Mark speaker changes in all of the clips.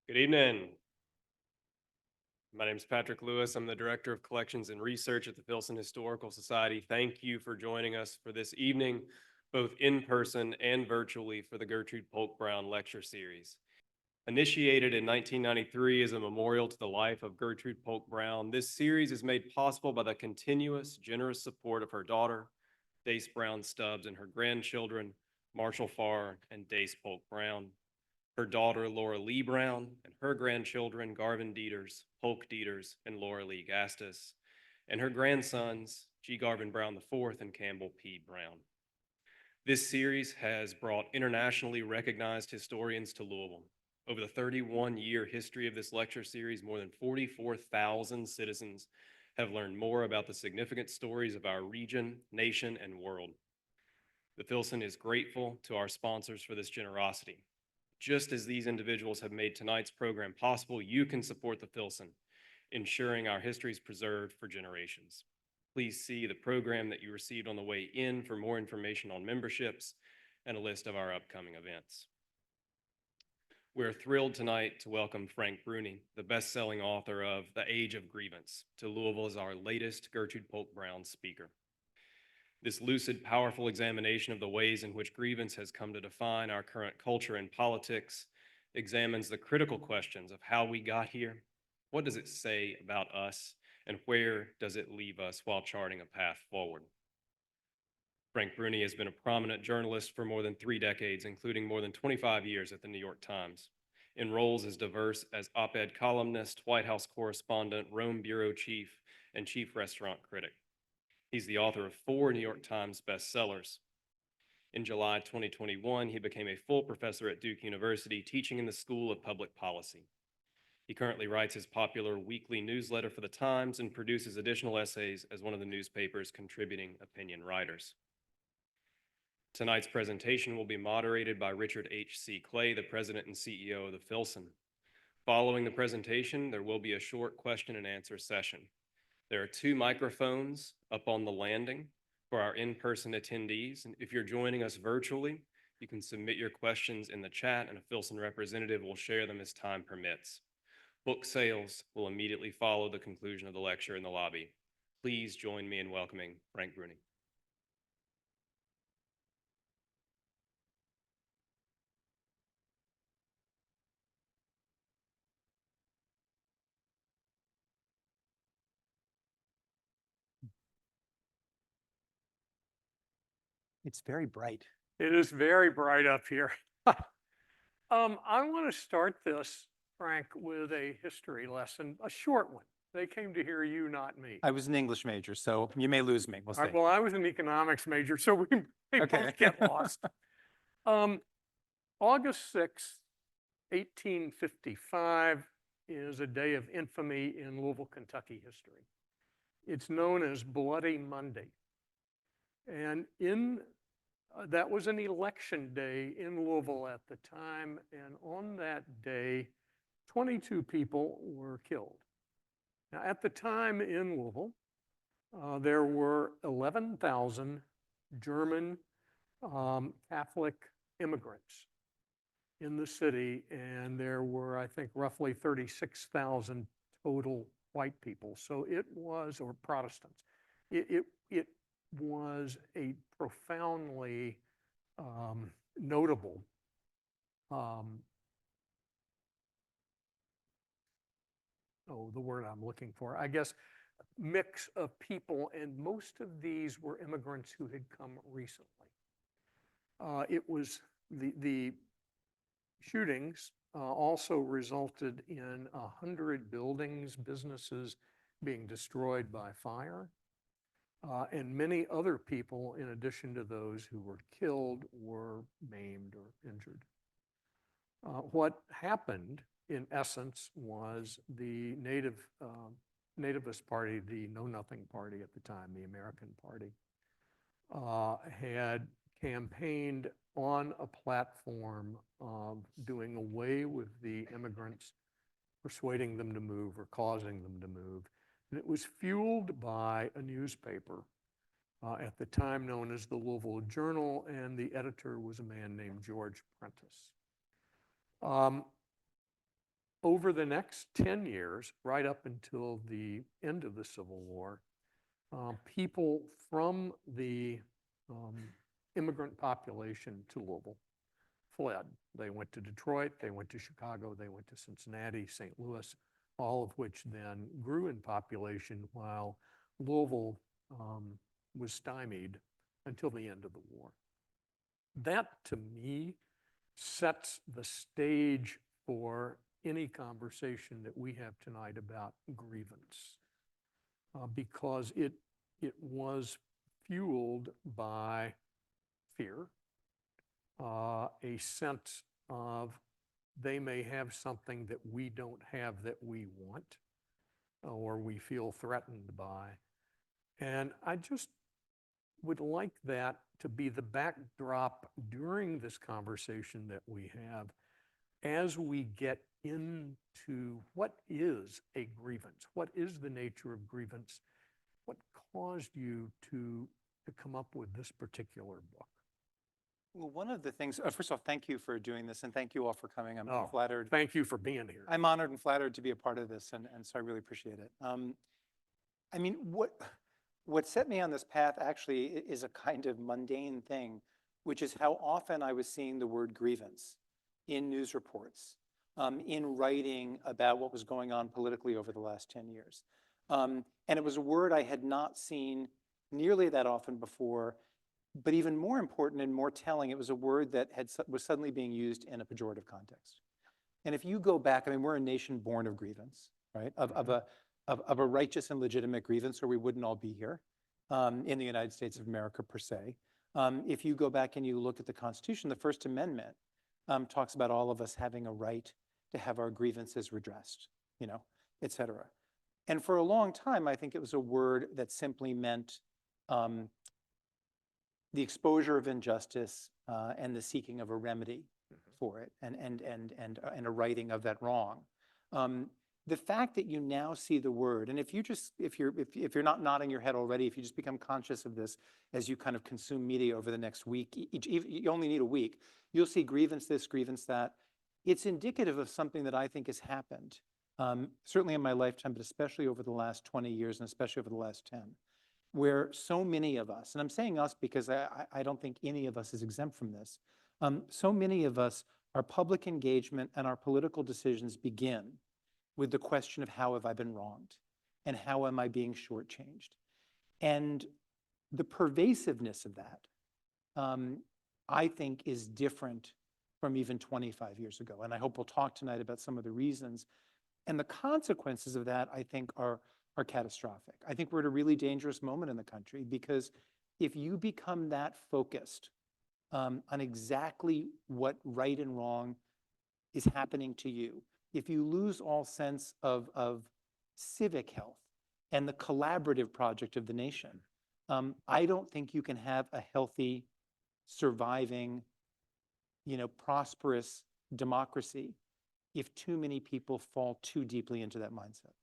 Speaker 1: Good evening. My name is Patrick Lewis. I'm the Director of Collections and Research at the Filson Historical Society. Thank you for joining us for this evening, both in person and virtually, for the Gertrude Polk Brown Lecture Series. Initiated in 1993 as a memorial to the life of Gertrude Polk Brown, this series is made possible by the continuous, generous support of her daughter, Dace Brown Stubbs, and her grandchildren, Marshall Farr and Dace Polk Brown, her daughter, Laura Lee Brown, and her grandchildren, Garvin Dieters, Polk Dieters, and Laura Lee Gastus, and her grandsons, G. Garvin Brown IV and Campbell P. Brown. This series has brought internationally recognized historians to Louisville. Over the 31-year history of this lecture series, more than 44,000 citizens have learned more about the significant stories of our region, nation, and world. The Filson is grateful to our sponsors for this generosity. Just as these individuals have made tonight's program possible, you can support the Filson, ensuring our history is preserved for generations. Please see the program that you received on the way in for more information on memberships and a list of our upcoming events. We're thrilled tonight to welcome Frank Bruni, the best-selling author of The Age of Grievance, to Louisville as our latest Gertrude Polk Brown speaker. This lucid, powerful examination of the ways in which grievance has come to define our current culture and politics examines the critical questions of how we got here, what does it say about us, and where does it leave us while charting a path forward. Frank Bruni has been a prominent journalist for more than 3 decades, including more than 25 years at the New York Times, in roles as diverse as op-ed columnist, White House correspondent, Rome bureau chief, and chief restaurant critic. He's the author of 4 New York Times bestsellers. In July 2021, he became a full professor at Duke University, teaching in the School of Public Policy. He currently writes his popular weekly newsletter for the Times and produces additional essays as one of the newspaper's contributing opinion writers. Tonight's presentation will be moderated by Richard H.C. Clay, the president and CEO of the Filson. Following the presentation, there will be a short question and answer session. There are 2 microphones up on the landing for our in-person attendees. And if you're joining us virtually, you can submit your questions in the chat and a Filson representative will share them as time permits. Book sales will immediately follow the conclusion of the lecture in the lobby. Please join me in welcoming Frank Bruni.
Speaker 2: It's very bright.
Speaker 3: It is very bright up here. I want to start this, Frank, with a history lesson, a short one. They came to hear you, not me.
Speaker 2: I was an English major, so you may lose me. We'll
Speaker 3: All right,
Speaker 2: see.
Speaker 3: well, I was an economics major, so we may both get lost. August 6th, 1855 is a day of infamy in Louisville, Kentucky history. It's known as Bloody Monday. And that was an election day in Louisville at the time, and on that day, 22 people were killed. Now, at the time in Louisville, there were 11,000 German Catholic immigrants in the city, and there were, I think, roughly 36,000 total white people. So it was, or Protestants, it was a profoundly notable the word I'm looking for, I guess, mix of people, and most of these were immigrants who had come recently. It was the shootings also resulted in 100 buildings, businesses being destroyed by fire. And many other people, in addition to those who were killed, were maimed or injured. What happened, in essence, was the nativist party, the Know Nothing Party at the time, the American Party, had campaigned on a platform of doing away with the immigrants, persuading them to move or causing them to move. And it was fueled by a newspaper at the time known as the Louisville Journal, and the editor was a man named George Prentice. over the next 10 years, right up until the end of the Civil War, people from the immigrant population to Louisville fled. They went to Detroit, they went to Chicago, they went to Cincinnati, St. Louis, all of which then grew in population while Louisville was stymied until the end of the war. That, to me, sets the stage for any conversation that we have tonight about grievance, because it was fueled by fear, a sense of they may have something that we don't have that we want, or we feel threatened by. And I just would like that to be the backdrop during this conversation that we have as we get into what is a grievance, what is the nature of grievance, what caused you to come up with this particular book?
Speaker 2: Well, one of the things, first of all, thank you for doing this and thank you all for coming. I'm
Speaker 3: Oh,
Speaker 2: flattered.
Speaker 3: Thank you for being here.
Speaker 2: I'm honored and flattered to be a part of this, and so I really appreciate it. I mean, what set me on this path actually is a kind of mundane thing, which is how often I was seeing the word grievance in news reports, in writing about what was going on politically over the last 10 years. And it was a word I had not seen nearly that often before, but even more important and more telling, it was a word that was suddenly being used in a pejorative context. And if you go back, I mean, we're a nation born of grievance, right? Of a righteous and legitimate grievance, or we wouldn't all be here in the United States of America per se. If you go back and you look at the Constitution, the First Amendment talks about all of us having a right to have our grievances redressed, you know, et cetera. And for a long time, I think it was a word that simply meant the exposure of injustice and the seeking of a remedy for it, and a righting of that wrong. The fact that you now see the word, and if you're not nodding your head already, if you just become conscious of this as you kind of consume media over the next week, you only need a week, you'll see grievance this, grievance that. It's indicative of something that I think has happened, certainly in my lifetime, but especially over the last 20 years and especially over the last 10, where so many of us, and I'm saying us because I don't think any of us is exempt from this, so many of us, our public engagement and our political decisions begin with the question of how have I been wronged and how am I being shortchanged? And the pervasiveness of that, I think, is different from even 25 years ago. And I hope we'll talk tonight about some of the reasons. And the consequences of that, I think, are catastrophic. I think we're at a really dangerous moment in the country, because if you become that focused on exactly what right and wrong is happening to you, if you lose all sense of civic health and the collaborative project of the nation, I don't think you can have a healthy, surviving, prosperous democracy if too many people fall too deeply into that mindset.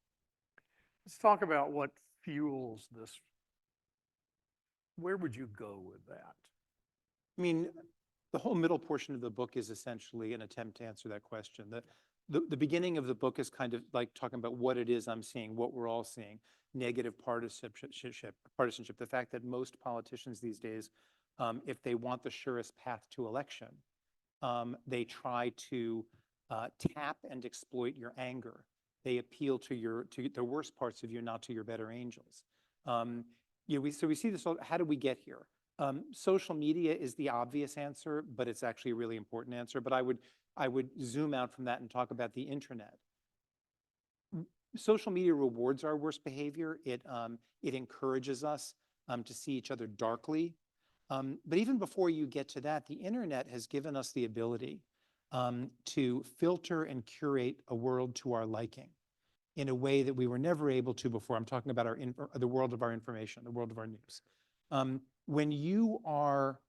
Speaker 3: Let's talk about what fuels this. Where would you go with that?
Speaker 2: I mean, the whole middle portion of the book is essentially an attempt to answer that question. The beginning of the book is kind of like talking about what it is I'm seeing, what we're all seeing, negative partisanship, the fact that most politicians these days, if they want the surest path to election, they try to tap and exploit your anger. They appeal to the worst parts of you, not to your better angels. We see this. How do we get here? Social media is the obvious answer, but it's actually a really important answer. But I would zoom out from that and talk about the internet. Social media rewards our worst behavior. It encourages us to see each other darkly. But even before you get to that, the internet has given us the ability to filter and curate a world to our liking in a way that we were never able to before. I'm talking about the world of our information, the world of our news. When you are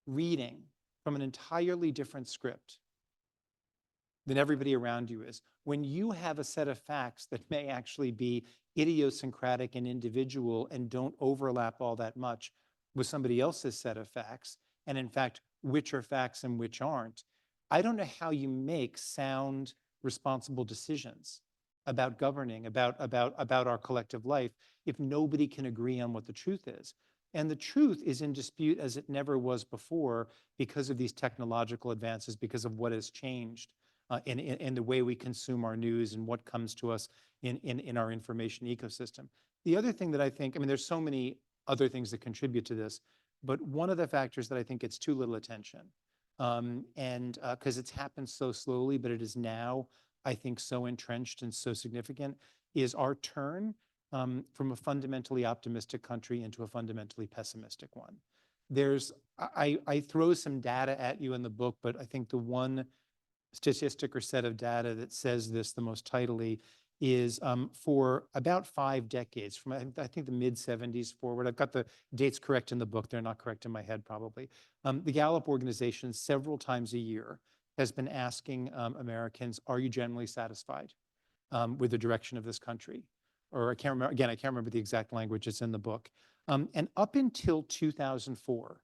Speaker 2: reading from an entirely different script than everybody around you is, when you have a set of facts that may actually be idiosyncratic and individual and don't overlap all that much with somebody else's set of facts, and in fact, which are facts and which aren't, I don't know how you make sound, responsible decisions about governing, about our collective life, if nobody can agree on what the truth is. And the truth is in dispute as it never was before because of these technological advances, because of what has changed in the way we consume our news and what comes to us in our information ecosystem. The other thing that I think, I mean, there's so many other things that contribute to this, but one of the factors that I think gets too little attention, and because it's happened so slowly, but it is now, I think, so entrenched and so significant, is our turn from a fundamentally optimistic country into a fundamentally pessimistic one. I throw some data at you in the book, but I think the one statistic or set of data that says this the most tidily is for about 5 decades, from I think the mid-70s forward. I've got the dates correct in the book. They're not correct in my head, probably. The Gallup organization several times a year has been asking Americans, are you generally satisfied with the direction of this country? Or I can't remember, again, I can't remember the exact language. It's in the book. And up until 2004,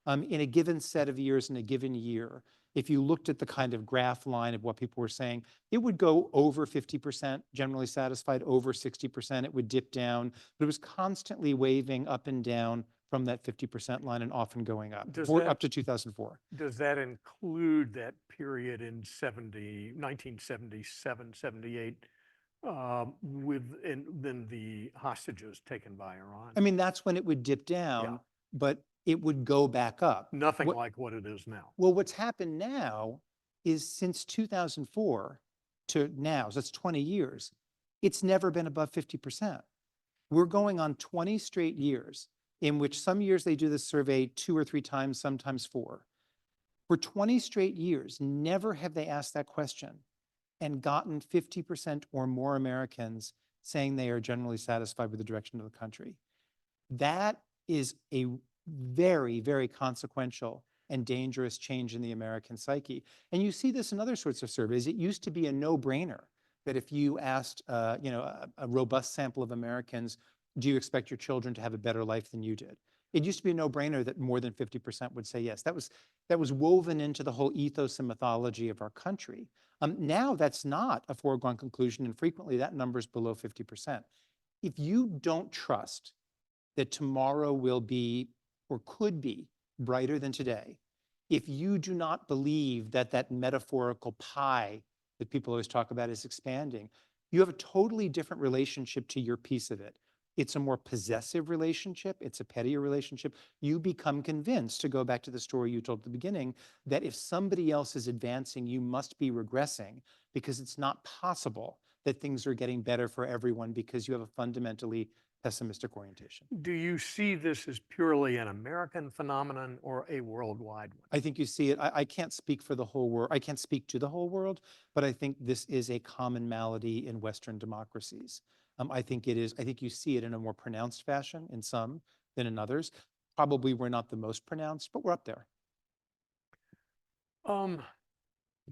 Speaker 2: in a given set of years, in a given year, if you looked at the kind of graph line of what people were saying, it would go over 50%, generally satisfied, over 60%. It would dip down, but it was constantly waving up and down from that 50% line and often going up, up to 2004.
Speaker 3: Does that include that period in 1977, 78, then the hostages taken by Iran?
Speaker 2: I mean, that's when it would dip down, but it would go back up.
Speaker 3: Nothing like what it is now.
Speaker 2: Well, what's happened now is since 2004 to now, so that's 20 years, it's never been above 50%. We're going on 20 straight years in which some years they do this survey 2 or 3 times, sometimes 4. For 20 straight years, never have they asked that question and gotten 50% or more Americans saying they are generally satisfied with the direction of the country. That is a very, very consequential and dangerous change in the American psyche. And you see this in other sorts of surveys. It used to be a no-brainer that if you asked a robust sample of Americans, do you expect your children to have a better life than you did? It used to be a no-brainer that more than 50% would say yes. That was woven into the whole ethos and mythology of our country. Now that's not a foregone conclusion, and frequently that number is below 50%. If you don't trust that tomorrow will be or could be brighter than today, if you do not believe that that metaphorical pie that people always talk about is expanding, you have a totally different relationship to your piece of it. It's a more possessive relationship. It's a pettier relationship. You become convinced, to go back to the story you told at the beginning, that if somebody else is advancing, you must be regressing, because it's not possible that things are getting better for everyone because you have a fundamentally pessimistic orientation.
Speaker 3: Do you see this as purely an American phenomenon or a worldwide one?
Speaker 2: I think you see it. I can't speak for the whole world. I can't speak to the whole world, but I think this is a common malady in Western democracies. I think it is. I think you see it in a more pronounced fashion in some than in others. Probably we're not the most pronounced, but we're up there.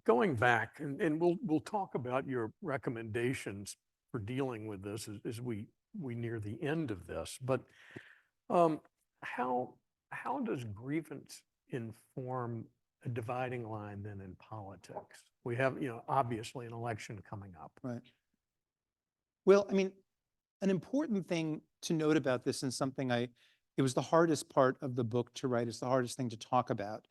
Speaker 3: Going back, and we'll talk about your recommendations for dealing with this as we near the end of this, but how does grievance inform a dividing line then in politics? We have, obviously an election coming up.
Speaker 2: Right. Well, I mean, an important thing to note about this, and something it was the hardest part of the book to write. It's the hardest thing to talk about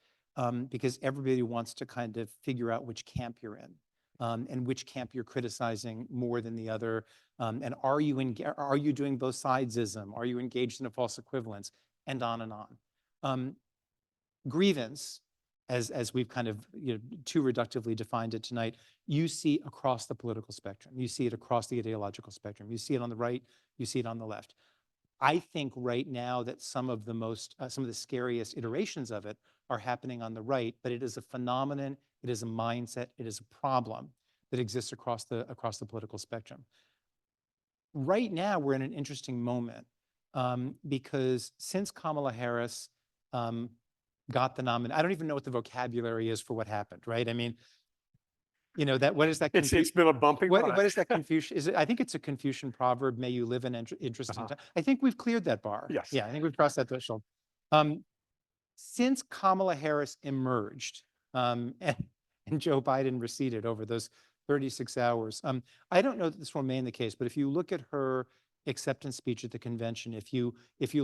Speaker 2: because everybody wants to kind of figure out which camp you're in. And which camp you're criticizing more than the other, and are you doing both sidesism? Are you engaged in a false equivalence? And on and on. Grievance, as we've kind of too reductively defined it tonight, you see across the political spectrum. You see it across the ideological spectrum. You see it on the right. You see it on the left. I think right now that some of the scariest iterations of it are happening on the right, but it is a phenomenon. It is a mindset. It is a problem that exists across the political spectrum. Right now, we're in an interesting moment because since Kamala Harris got the nomination, I don't even know what the vocabulary is for what happened, right? I mean, what is that?
Speaker 3: It's been a bumpy ride.
Speaker 2: What is that Confucian? I think it's a Confucian proverb, may you live in interesting time. I think we've cleared that bar.
Speaker 3: Yes.
Speaker 2: Yeah, I think we've crossed that threshold. Since Kamala Harris emerged and Joe Biden receded over those 36 hours. I don't know that this will remain the case, but if you look at her acceptance speech at the convention, if you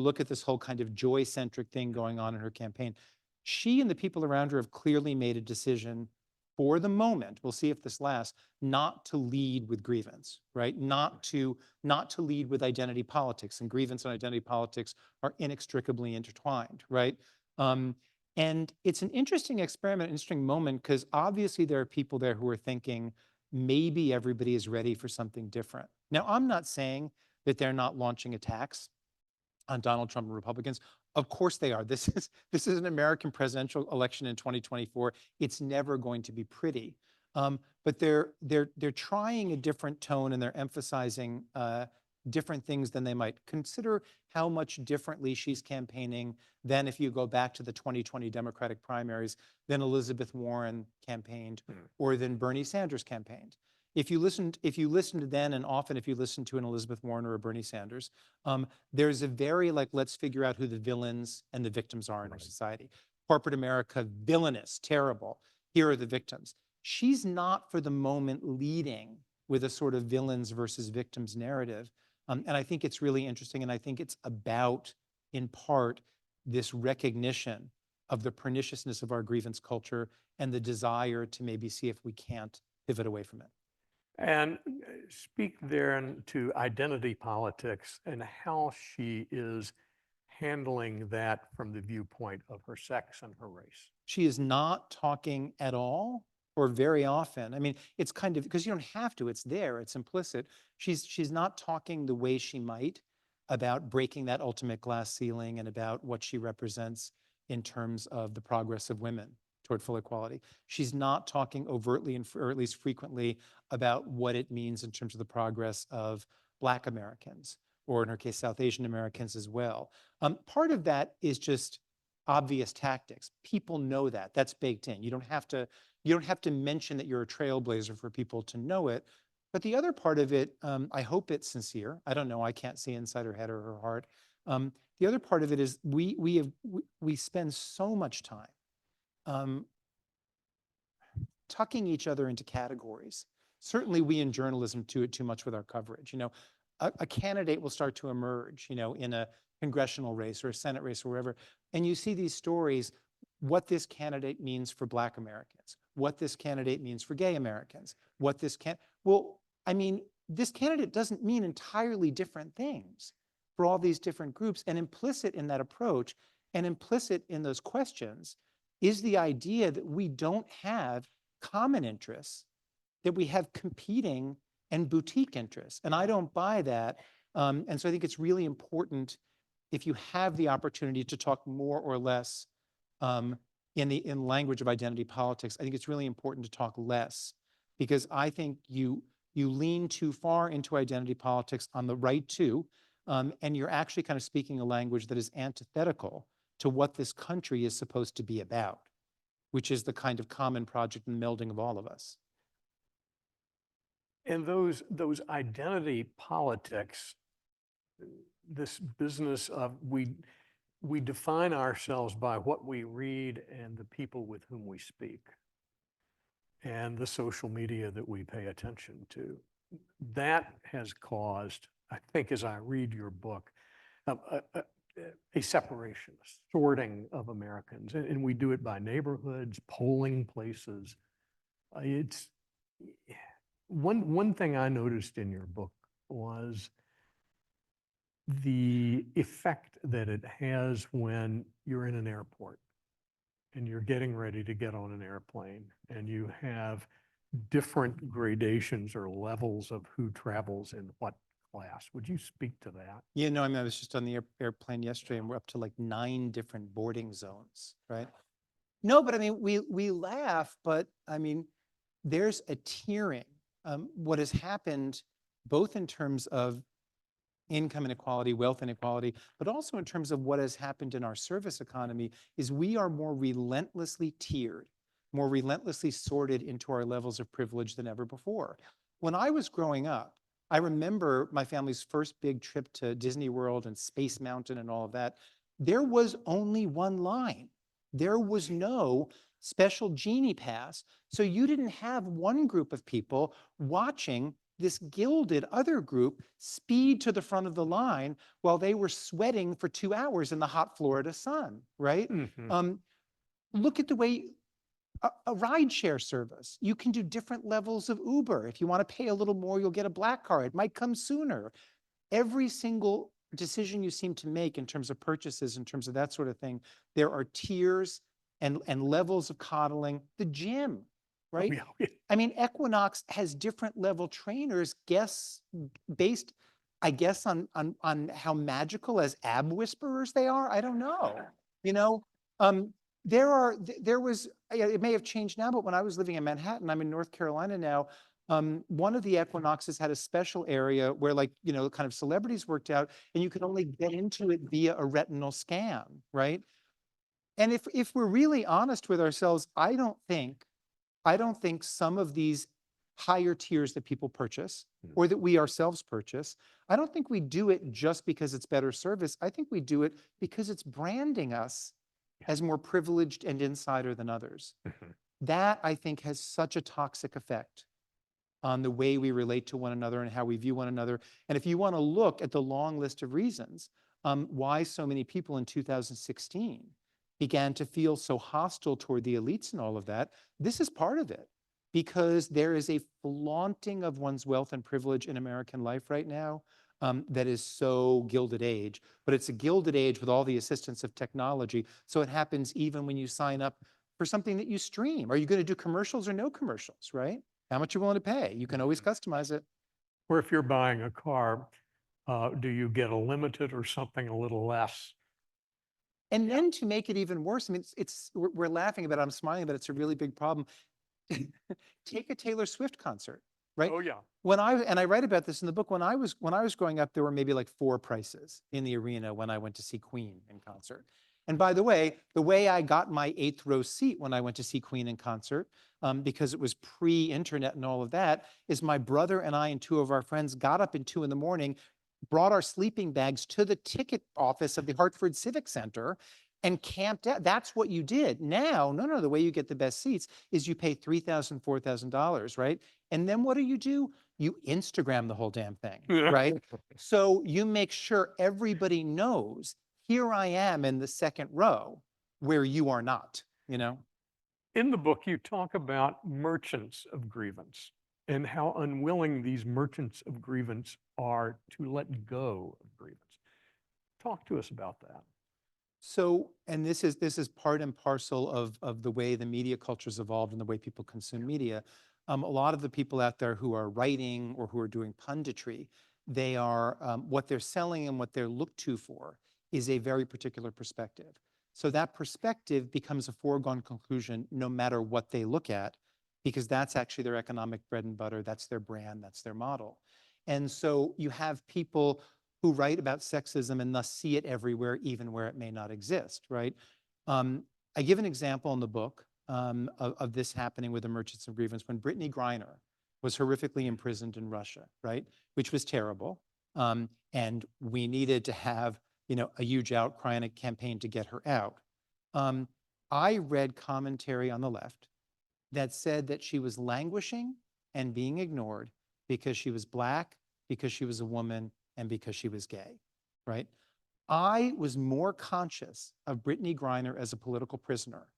Speaker 2: look at this whole kind of joy-centric thing going on in her campaign, she and the people around her have clearly made a decision for the moment, we'll see if this lasts, not to lead with grievance, right? Not to lead with identity politics, and grievance and identity politics are inextricably intertwined, right? And it's an interesting experiment, interesting moment, because obviously there are people there who are thinking maybe everybody is ready for something different. Now, I'm not saying that they're not launching attacks on Donald Trump and Republicans. Of course they are. This is an American presidential election in 2024. It's never going to be pretty. But they're trying a different tone, and they're emphasizing different things than they might. Consider how much differently she's campaigning than if you go back to the 2020 Democratic primaries, than Elizabeth Warren campaigned, or than Bernie Sanders campaigned. If you listened to then, and often if you listen to an Elizabeth Warren or a Bernie Sanders, there's a very like, let's figure out who the villains and the victims are in our society. Corporate America, villainous, terrible. Here are the victims. She's not for the moment leading with a sort of villains versus victims narrative. And I think it's really interesting. And I think it's about, in part, this recognition of the perniciousness of our grievance culture and the desire to maybe see if we can't pivot away from it.
Speaker 3: And speak then to identity politics and how she is handling that from the viewpoint of her sex and her race.
Speaker 2: She is not talking at all, or very often. I mean, it's kind of, because you don't have to, it's there, it's implicit. She's not talking the way she might about breaking that ultimate glass ceiling and about what she represents in terms of the progress of women toward full equality. She's not talking overtly, or at least frequently, about what it means in terms of the progress of Black Americans, or in her case, South Asian Americans as well. Part of that is just obvious tactics. People know that. That's baked in. You don't have to mention that you're a trailblazer for people to know it. But the other part of it, I hope it's sincere. I don't know. I can't see inside her head or her heart. The other part of it is we spend so much time tucking each other into categories. Certainly we in journalism do it too much with our coverage. You know, a candidate will start to emerge, you know, in a congressional race or a Senate race or wherever, and you see these stories, what this candidate means for Black Americans, what this candidate means for gay Americans, what this well, I mean, this candidate doesn't mean entirely different things for all these different groups. And implicit in that approach and implicit in those questions is the idea that we don't have common interests, that we have competing and boutique interests. And I don't buy that. And so I think it's really important, if you have the opportunity to talk more or less in language of identity politics, I think it's really important to talk less, because I think you lean too far into identity politics on the right too, and you're actually kind of speaking a language that is antithetical to what this country is supposed to be about, which is the kind of common project and melding of all of us.
Speaker 3: And those identity politics, this business of we define ourselves by what we read and the people with whom we speak, and the social media that we pay attention to. That has caused, I think, as I read your book, a separation, a sorting of Americans. And we do it by neighborhoods, polling places. It's one thing I noticed in your book was the effect that it has when you're in an airport and you're getting ready to get on an airplane, and you have different gradations or levels of who travels in what class. Would you speak to that?
Speaker 2: Yeah, no, I mean, I was just on the airplane yesterday, and we're up to like 9 different boarding zones, right? No, but I mean, we laugh, but I mean, there's a tiering. What has happened, both in terms of income inequality, wealth inequality, but also in terms of what has happened in our service economy, is we are more relentlessly tiered, more relentlessly sorted into our levels of privilege than ever before. When I was growing up, I remember my family's first big trip to Disney World and Space Mountain and all of that. There was only one line. There was no, special genie pass. So you didn't have one group of people watching this gilded other group speed to the front of the line while they were sweating for 2 hours in the hot Florida sun, right?
Speaker 3: Mhm.
Speaker 2: Look at the way a rideshare service. You can do different levels of Uber. If you want to pay a little more, you'll get a black car. It might come sooner. Every single decision you seem to make in terms of purchases, in terms of that sort of thing, there are tiers and levels of coddling. The gym,
Speaker 3: Oh,
Speaker 2: right?
Speaker 3: yeah, yeah.
Speaker 2: I mean, Equinox has different level trainers, based, I guess, on how magical as ab whisperers they are. I don't know. You know, there was, it may have changed now, but when I was living in Manhattan, I'm in North Carolina now. One of the Equinoxes had a special area where, like, kind of celebrities worked out, and you could only get into it via a retinal scan, right? And if we're really honest with ourselves, I don't think some of these higher tiers that people purchase or that we ourselves purchase, I don't think we do it just because it's better service. I think we do it because it's branding us as more privileged and insider than others.
Speaker 3: Mhm.
Speaker 2: That, I think, has such a toxic effect on the way we relate to one another and how we view one another. And if you want to look at the long list of reasons why so many people in 2016 began to feel so hostile toward the elites and all of that, this is part of it. Because there is a flaunting of one's wealth and privilege in American life right now that is so Gilded Age. But it's a Gilded Age with all the assistance of technology. So it happens even when you sign up for something that you stream. Are you going to do commercials or no commercials, right? How much you're willing to pay? You can always customize it.
Speaker 3: Or if you're buying a car, do you get a limited or something a little less?
Speaker 2: And then to make it even worse, I mean, we're laughing about it, I'm smiling, but it's a really big problem. Take a Taylor Swift concert, right?
Speaker 3: Oh, yeah.
Speaker 2: And I write about this in the book, when I was growing up, there were maybe like 4 prices in the arena when I went to see Queen in concert. And by the way I got my 8th row seat when I went to see Queen in concert, because it was pre-internet and all of that, is my brother and I and 2 of our friends got up at 2 in the morning, brought our sleeping bags to the ticket office of the Hartford Civic Center and camped out. That's what you did. Now, no, the way you get the best seats is you pay $3,000, $4,000, right? And then what do? You Instagram the whole damn thing, right? So you make sure everybody knows, here I am in the 2nd row where you are not,
Speaker 3: In the book, you talk about merchants of grievance and how unwilling these merchants of grievance are to let go of grievance. Talk to us about that.
Speaker 2: So, and this is part and parcel of the way the media culture's evolved and the way people consume media. A lot of the people out there who are writing or who are doing punditry, they are what they're selling and what they're looked to for is a very particular perspective. So that perspective becomes a foregone conclusion no matter what they look at, because that's actually their economic bread and butter, that's their brand, that's their model. And so you have people who write about sexism and thus see it everywhere, even where it may not exist, right? I give an example in the book of this happening with the merchants of grievance when Brittany Griner was horrifically imprisoned in Russia, right? Which was terrible. And we needed to have, a huge outcry and a campaign to get her out. I read commentary on the left that said that she was languishing and being ignored because she was Black, because she was a woman, and because she was gay, right? I was more conscious of Brittany Griner as a political prisoner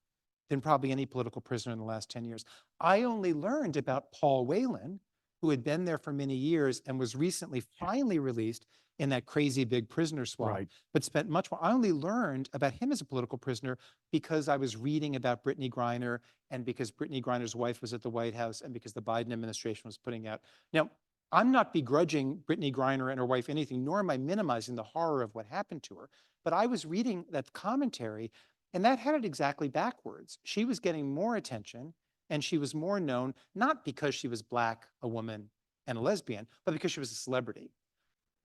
Speaker 2: than probably any political prisoner in the last 10 years. I only learned about Paul Whelan, who had been there for many years and was recently finally released in that crazy big prisoner swap,
Speaker 3: Right.
Speaker 2: but spent much more. I only learned about him as a political prisoner because I was reading about Brittany Griner and because Brittany Griner's wife was at the White House and because the Biden administration was putting out. Now, I'm not begrudging Brittany Griner and her wife anything, nor am I minimizing the horror of what happened to her. But I was reading that commentary, and that had it exactly backwards. She was getting more attention, and she was more known, not because she was Black, a woman, and a lesbian, but because she was a celebrity.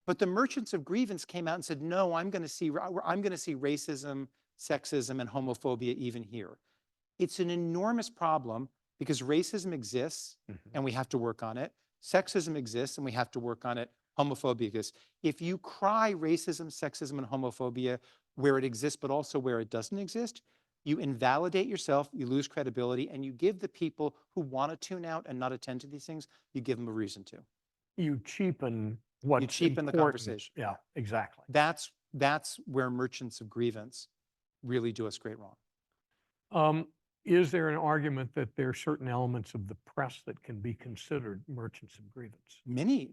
Speaker 2: But the merchants of grievance came out and said, no, I'm going to see racism, sexism, and homophobia even here. It's an enormous problem because racism exists and we have to work on it. Sexism exists and we have to work on it. Homophobia exists. If you cry racism, sexism, and homophobia where it exists, but also where it doesn't exist, You invalidate yourself, you lose credibility, and you give the people who want to tune out and not attend to these things, you give them a reason to.
Speaker 3: You cheapen what's
Speaker 2: cheapen the
Speaker 3: important.
Speaker 2: conversation.
Speaker 3: Yeah, exactly.
Speaker 2: That's where merchants of grievance really do us great wrong.
Speaker 3: Is there an argument that there are certain elements of the press that can be considered merchants of grievance?
Speaker 2: Many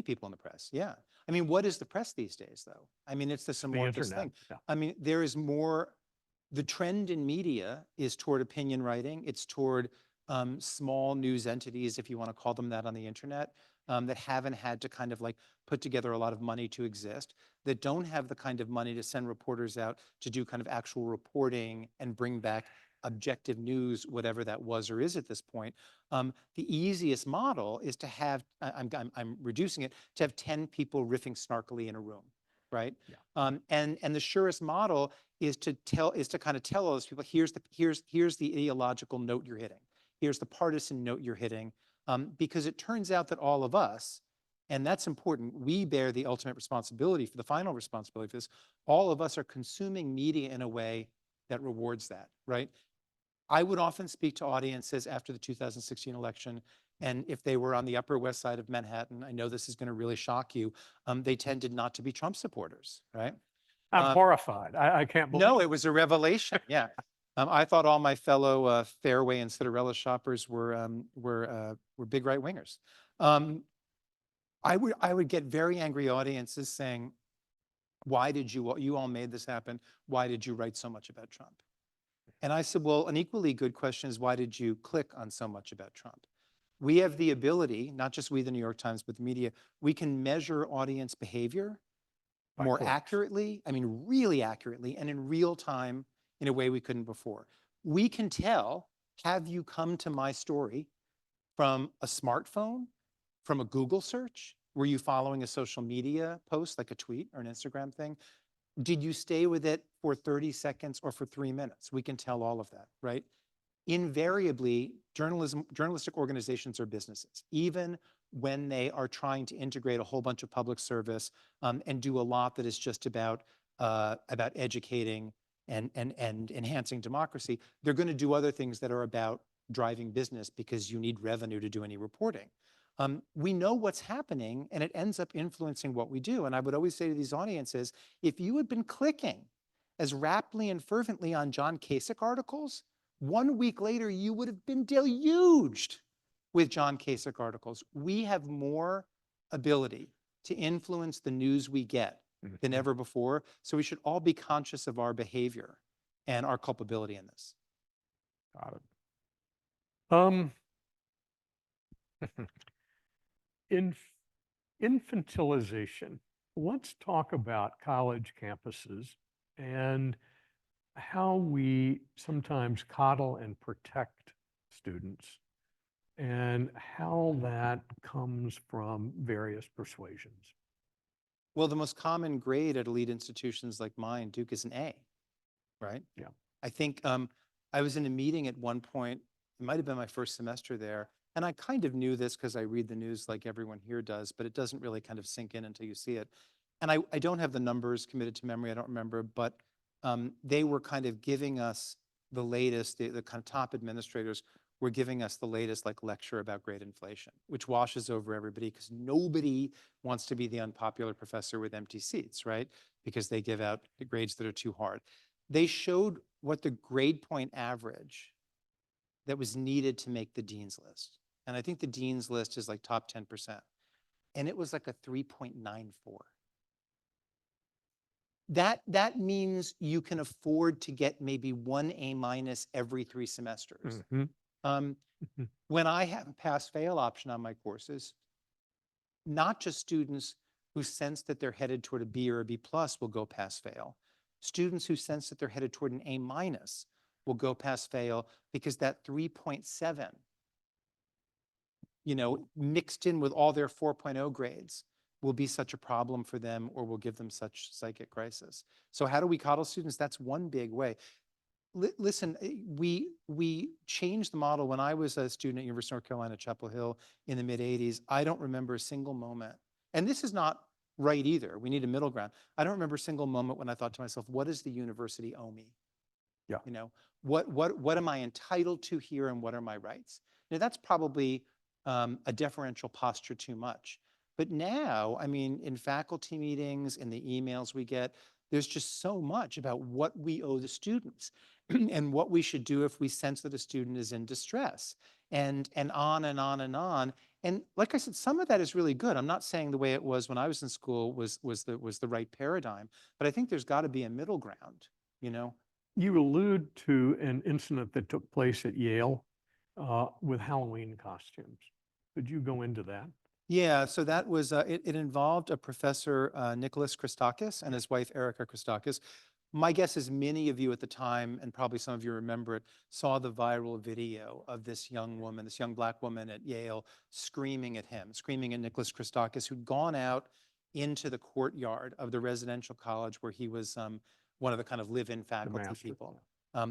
Speaker 2: people in the press, yeah. I mean, what is the press these days, though? I mean, it's this
Speaker 3: The
Speaker 2: amorphous
Speaker 3: internet,
Speaker 2: thing.
Speaker 3: yeah.
Speaker 2: I mean, there is more, the trend in media is toward opinion writing. It's toward small news entities, if you want to call them that, on the internet, that haven't had to kind of like put together a lot of money to exist, that don't have the kind of money to send reporters out to do kind of actual reporting and bring back objective news, whatever that was or is at this point. The easiest model is to have, I'm reducing it, to have 10 people riffing snarkily in a room, right?
Speaker 3: Yeah.
Speaker 2: And the surest model is to kind of tell all those people, here's the ideological note you're hitting. Here's the partisan note you're hitting. Because it turns out that all of us, and that's important, we bear the ultimate responsibility for the final responsibility for this. All of us are consuming media in a way that rewards that, right? I would often speak to audiences after the 2016 election, and if they were on the Upper West Side of Manhattan, I know this is going to really shock you, they tended not to be Trump supporters, right?
Speaker 3: I'm horrified. I can't believe.
Speaker 2: No, it was a revelation. Yeah. I thought all my fellow Fairway and Citarella shoppers were big right wingers. I would get very angry audiences saying, "Why did you all made this happen? Why did you write so much about Trump?" And I said, well, an equally good question is, why did you click on so much about Trump? We have the ability, not just we, the New York Times, but the media, we can measure audience behavior
Speaker 3: By
Speaker 2: more
Speaker 3: clicks.
Speaker 2: accurately, I mean, really accurately, and in real time in a way we couldn't before. We can tell, have you come to my story from a smartphone, from a Google search? Were you following a social media post, like a tweet or an Instagram thing? Did you stay with it for 30 seconds or for 3 minutes? We can tell all of that, right? Invariably, journalistic organizations are businesses, even when they are trying to integrate a whole bunch of public service and do a lot that is just about educating and enhancing democracy. They're going to do other things that are about driving business because you need revenue to do any reporting. We know what's happening, and it ends up influencing what we do. And I would always say to these audiences, if you had been clicking as rapidly and fervently on John Kasich articles, 1 week later, you would have been deluged with John Kasich articles. We have more ability to influence the news we get than ever before. So we should all be conscious of our behavior and our culpability in this.
Speaker 3: Got it. Infantilization. Let's talk about college campuses and how we sometimes coddle and protect students and how that comes from various persuasions.
Speaker 2: Well, the most common grade at elite institutions like mine, Duke, is an A, right?
Speaker 3: Yeah.
Speaker 2: I think I was in a meeting at one point, it might have been my first semester there, and I kind of knew this because I read the news like everyone here does, but it doesn't really kind of sink in until you see it. And I don't have the numbers committed to memory, I don't remember, but they were kind of giving us the latest, the kind of top administrators were giving us the latest like lecture about grade inflation, which washes over everybody because nobody wants to be the unpopular professor with empty seats, right? Because they give out the grades that are too hard. They showed what the grade point average that was needed to make the dean's list. And I think the dean's list is like top 10%. And it was like a 3.94. That means you can afford to get maybe 1 A- every 3 semesters. When I have a pass-fail option on my courses, not just students who sense that they're headed toward a B or a B+ will go pass-fail. Students who sense that they're headed toward an A- will go pass-fail because that 3.7, mixed in with all their 4.0 grades will be such a problem for them or will give them such psychic crisis. So how do we coddle students? That's one big way. Listen, we changed the model. When I was a student at University of North Carolina, Chapel Hill in the mid-'80s, I don't remember a single moment, and this is not right either. We need a middle ground. I don't remember a single moment when I thought to myself, what does the university owe me?
Speaker 3: Yeah.
Speaker 2: You know, what am I entitled to here and what are my rights? Now, that's probably a deferential posture too much. But now, I mean, in faculty meetings, in the emails we get, there's just so much about what we owe the students and what we should do if we sense that a student is in distress, and on and on and on. And like I said, some of that is really good. I'm not saying the way it was when I was in school was the right paradigm, but I think there's got to be a middle ground, you know?
Speaker 3: You allude to an incident that took place at Yale with Halloween costumes. Could you go into that?
Speaker 2: Yeah, so that was, it involved a professor, Nicholas Christakis, and his wife, Erica Christakis. My guess is many of you at the time, and probably some of you remember it, saw the viral video of this young woman, this young Black woman at Yale, screaming at him, screaming at Nicholas Christakis, who'd gone out into the courtyard of the residential college where he was one of the kind of live-in faculty
Speaker 3: master.
Speaker 2: people.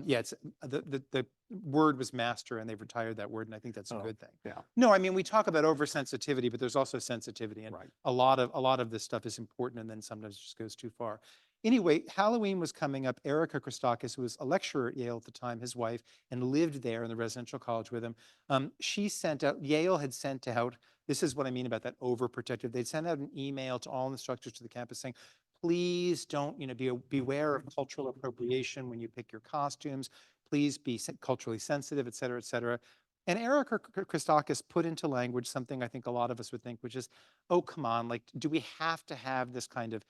Speaker 2: Yeah, it's the word was master, and they've retired that word, and I think that's a
Speaker 3: Oh,
Speaker 2: good thing.
Speaker 3: yeah.
Speaker 2: No, I mean, we talk about oversensitivity, but there's also sensitivity, and
Speaker 3: Right.
Speaker 2: a lot of this stuff is important, and then sometimes it just goes too far. Anyway, Halloween was coming up. Erica Christakis, who was a lecturer at Yale at the time, his wife, and lived there in the residential college with him, she sent out, Yale had sent out, this is what I mean about that overprotective. They'd sent out an email to all instructors to the campus saying, please don't, beware of cultural appropriation when you pick your costumes. Please be culturally sensitive, et cetera, et cetera. And Erica Christakis put into language something I think a lot of us would think, which is, oh, come on, like, do we have to have this kind of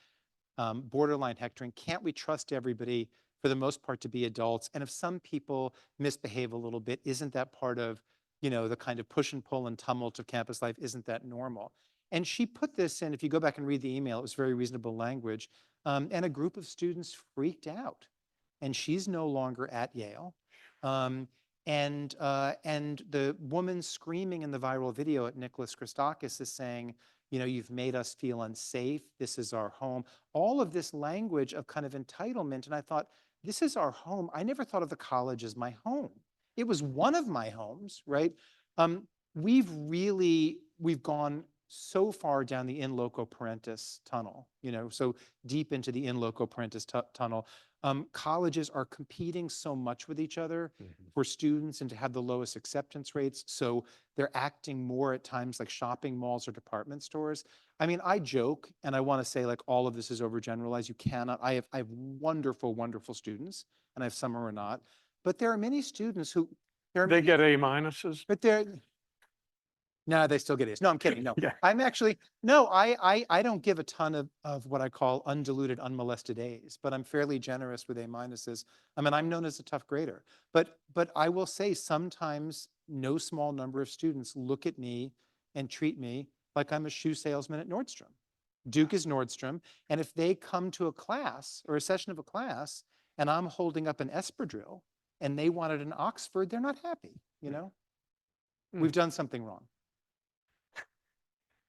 Speaker 2: borderline hectoring? Can't we trust everybody for the most part to be adults? And if some people misbehave a little bit, isn't that part of, the kind of push and pull and tumult of campus life? Isn't that normal? And she put this in, if you go back and read the email, it was very reasonable language. And a group of students freaked out. And she's no longer at Yale. And the woman screaming in the viral video at Nicholas Christakis is saying, you've made us feel unsafe. This is our home. All of this language of kind of entitlement. And I thought, this is our home. I never thought of the college as my home. It was one of my homes, right? We've gone so far down the in loco parentis tunnel, so deep into the in loco parentis tunnel. Colleges are competing so much with each other for students and to have the lowest acceptance rates. So they're acting more at times like shopping malls or department stores. I mean, I joke, and I want to say like all of this is overgeneralized. You cannot. I have wonderful, wonderful students, and I have some who are not. But there are many students who
Speaker 3: They get A minuses.
Speaker 2: But no, they still get A's. No, I'm kidding. No,
Speaker 3: Yeah.
Speaker 2: I'm actually, no, I don't give a ton of what I call undiluted, unmolested A's, but I'm fairly generous with A minuses. I mean, I'm known as a tough grader, but I will say sometimes no small number of students look at me and treat me like I'm a shoe salesman at Nordstrom. Duke is Nordstrom. And if they come to a class or a session of a class and I'm holding up an espadrille and they wanted an Oxford, they're not happy, We've done something wrong.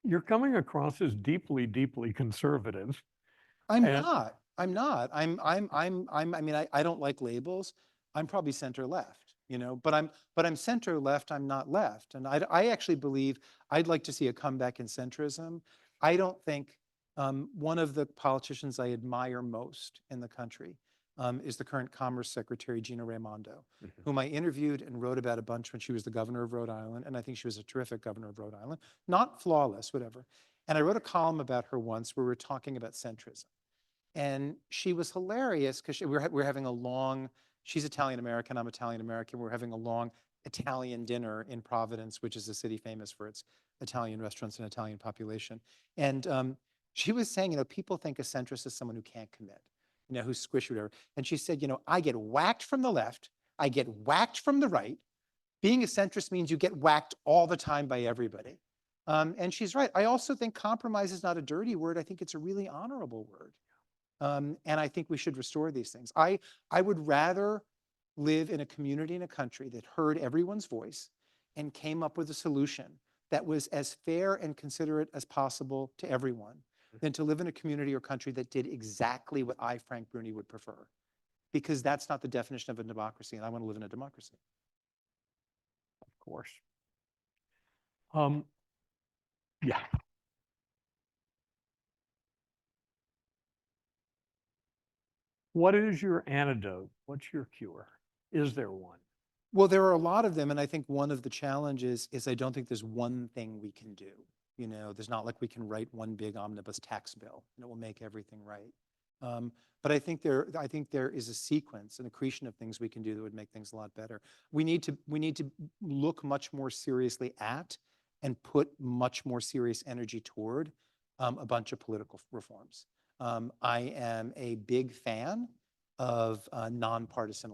Speaker 3: You're coming across as deeply, deeply conservative.
Speaker 2: I'm not. I mean, I don't like labels. I'm probably center left, but I'm center left. I'm not left. And I actually believe I'd like to see a comeback in centrism. I don't think one of the politicians I admire most in the country is the current Commerce Secretary, Gina Raimondo, whom I interviewed and wrote about a bunch when she was the governor of Rhode Island. And I think she was a terrific governor of Rhode Island, not flawless, whatever. And I wrote a column about her once where we were talking about centrism. And she was hilarious because we're having a long, she's Italian-American, I'm Italian-American. We're having a long Italian dinner in Providence, which is a city famous for its Italian restaurants and Italian population. And she was saying, people think a centrist is someone who can't commit, who's squishy, whatever. And she said, I get whacked from the left, I get whacked from the right. Being a centrist means you get whacked all the time by everybody. And she's right. I also think compromise is not a dirty word. I think it's a really honorable word. And I think we should restore these things. I would rather live in a community in a country that heard everyone's voice and came up with a solution that was as fair and considerate as possible to everyone than to live in a community or country that did exactly what I, Frank Bruni, would prefer. Because that's not the definition of a democracy, and I want to live in a democracy.
Speaker 3: Of course. Yeah. What is your antidote? What's your cure? Is there one?
Speaker 2: Well, there are a lot of them, and I think one of the challenges is I don't think there's one thing we can do. You know, there's not like we can write one big omnibus tax bill and it will make everything right. But I think there is a sequence, an accretion of things we can do that would make things a lot better. We need to look much more seriously at and put much more serious energy toward a bunch of political reforms. I am a big fan of nonpartisan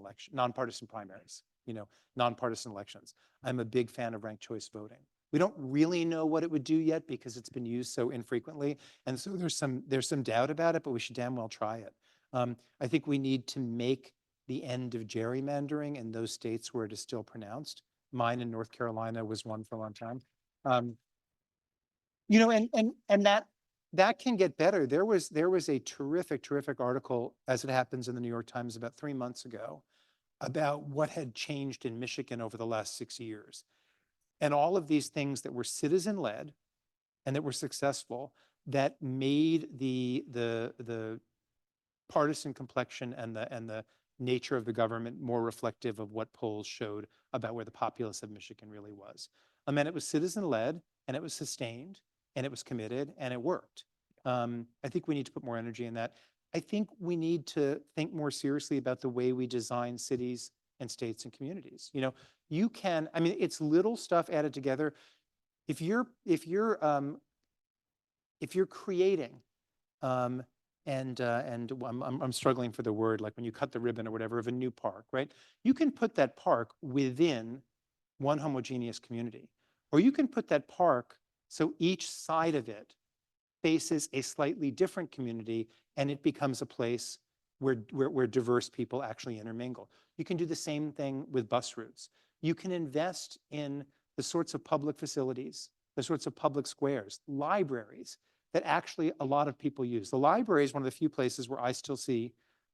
Speaker 2: primaries, you know, nonpartisan elections. I'm a big fan of ranked choice voting. We don't really know what it would do yet because it's been used so infrequently. And so there's some doubt about it, but we should damn well try it. I think we need to make the end of gerrymandering in those states where it is still pronounced. Mine in North Carolina was one for a long time. You know, and that can get better. There was a terrific article, as it happens, in the New York Times about 3 months ago about what had changed in Michigan over the last 6 years. And all of these things that were citizen-led and that were successful, that made the partisan complexion and the nature of the government more reflective of what polls showed about where the populace of Michigan really was. And it was citizen-led, and it was sustained, and it was committed, and it worked. I think we need to put more energy in that. I think we need to think more seriously about the way we design cities and states and communities. You know, you can, I mean, it's little stuff added together. If you're creating, and I'm struggling for the word, like when you cut the ribbon or whatever, of a new park, right? You can put that park within one homogeneous community, or you can put that park so each side of it faces a slightly different community, and it becomes a place where diverse people actually intermingle. You can do the same thing with bus routes. You can invest in the sorts of public facilities, the sorts of public squares, libraries that actually a lot of people use. The library is one of the few places where I still see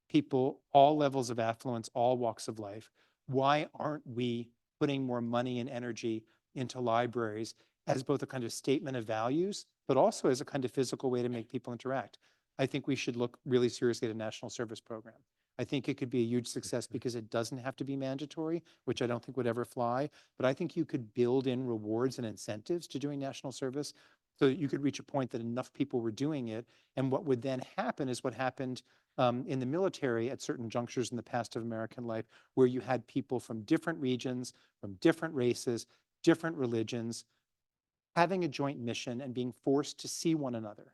Speaker 2: people, all levels of affluence, all walks of life. Why aren't we putting more money and energy into libraries as both a kind of statement of values, but also as a kind of physical way to make people interact? I think we should look really seriously at a national service program. I think it could be a huge success because it doesn't have to be mandatory, which I don't think would ever fly. But I think you could build in rewards and incentives to doing national service so that you could reach a point that enough people were doing it. And what would then happen is what happened in the military at certain junctures in the past of American life, where you had people from different regions, from different races, different religions, having a joint mission and being forced to see one another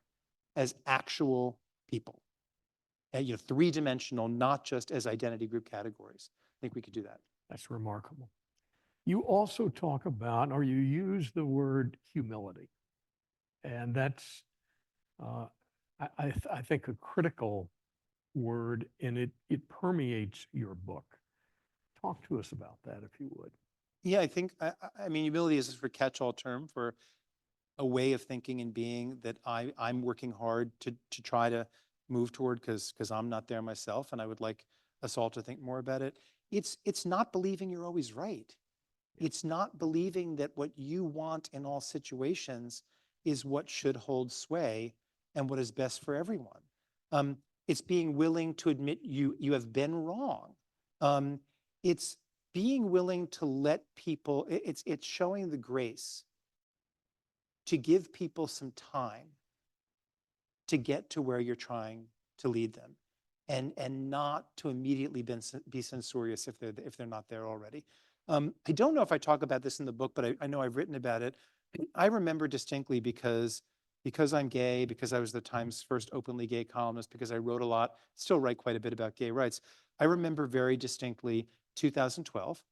Speaker 2: as actual people, you know, three-dimensional, not just as identity group categories. I think we could do that.
Speaker 3: That's remarkable. You also talk about, or you use the word humility. And that's, I think, a critical word, and it permeates your book. Talk to us about that, if you would.
Speaker 2: Yeah, I think, I mean, humility is a catch-all term for a way of thinking and being that I'm working hard to try to move toward, because I'm not there myself, and I would like us all to think more about it. It's not believing you're always right. It's not believing that what you want in all situations is what should hold sway and what is best for everyone. It's being willing to admit you have been wrong. It's being willing to let people, it's showing the grace to give people some time to get to where you're trying to lead them, and not to immediately be censorious if they're not there already. I don't know if I talk about this in the book, but I know I've written about it. I remember distinctly because I'm gay, because I was the Times' first openly gay columnist, because I wrote a lot, still write quite a bit about gay rights. I remember very distinctly 2012,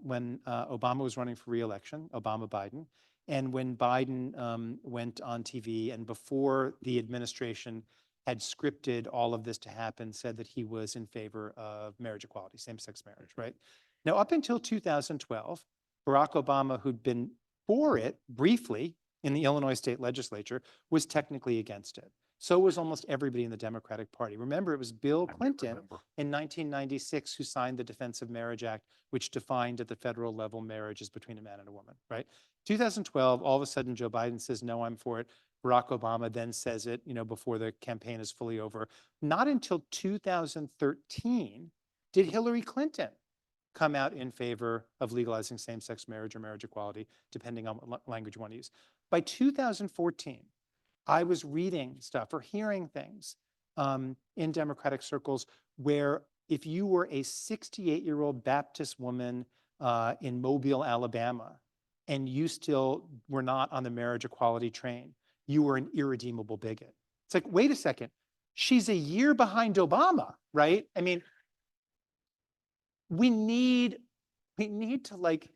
Speaker 2: when Obama was running for re-election, Obama-Biden, and when Biden went on TV, and before the administration had scripted all of this to happen, said that he was in favor of marriage equality, same-sex marriage, right? Now, up until 2012, Barack Obama, who'd been for it briefly in the Illinois state legislature, was technically against it. So was almost everybody in the Democratic Party. Remember, it was Bill Clinton in 1996 who signed the Defense of Marriage Act, which defined at the federal level marriage as between a man and a woman, right? 2012, all of a sudden, Joe Biden says, no, I'm for it. Barack Obama then says it, before the campaign is fully over. Not until 2013 did Hillary Clinton come out in favor of legalizing same-sex marriage or marriage equality, depending on what language you want to use. By 2014, I was reading stuff or hearing things in Democratic circles where if you were a 68-year-old Baptist woman in Mobile, Alabama, and you still were not on the marriage equality train, you were an irredeemable bigot. It's like, wait a second, she's a year behind Obama, right? I mean, we need to like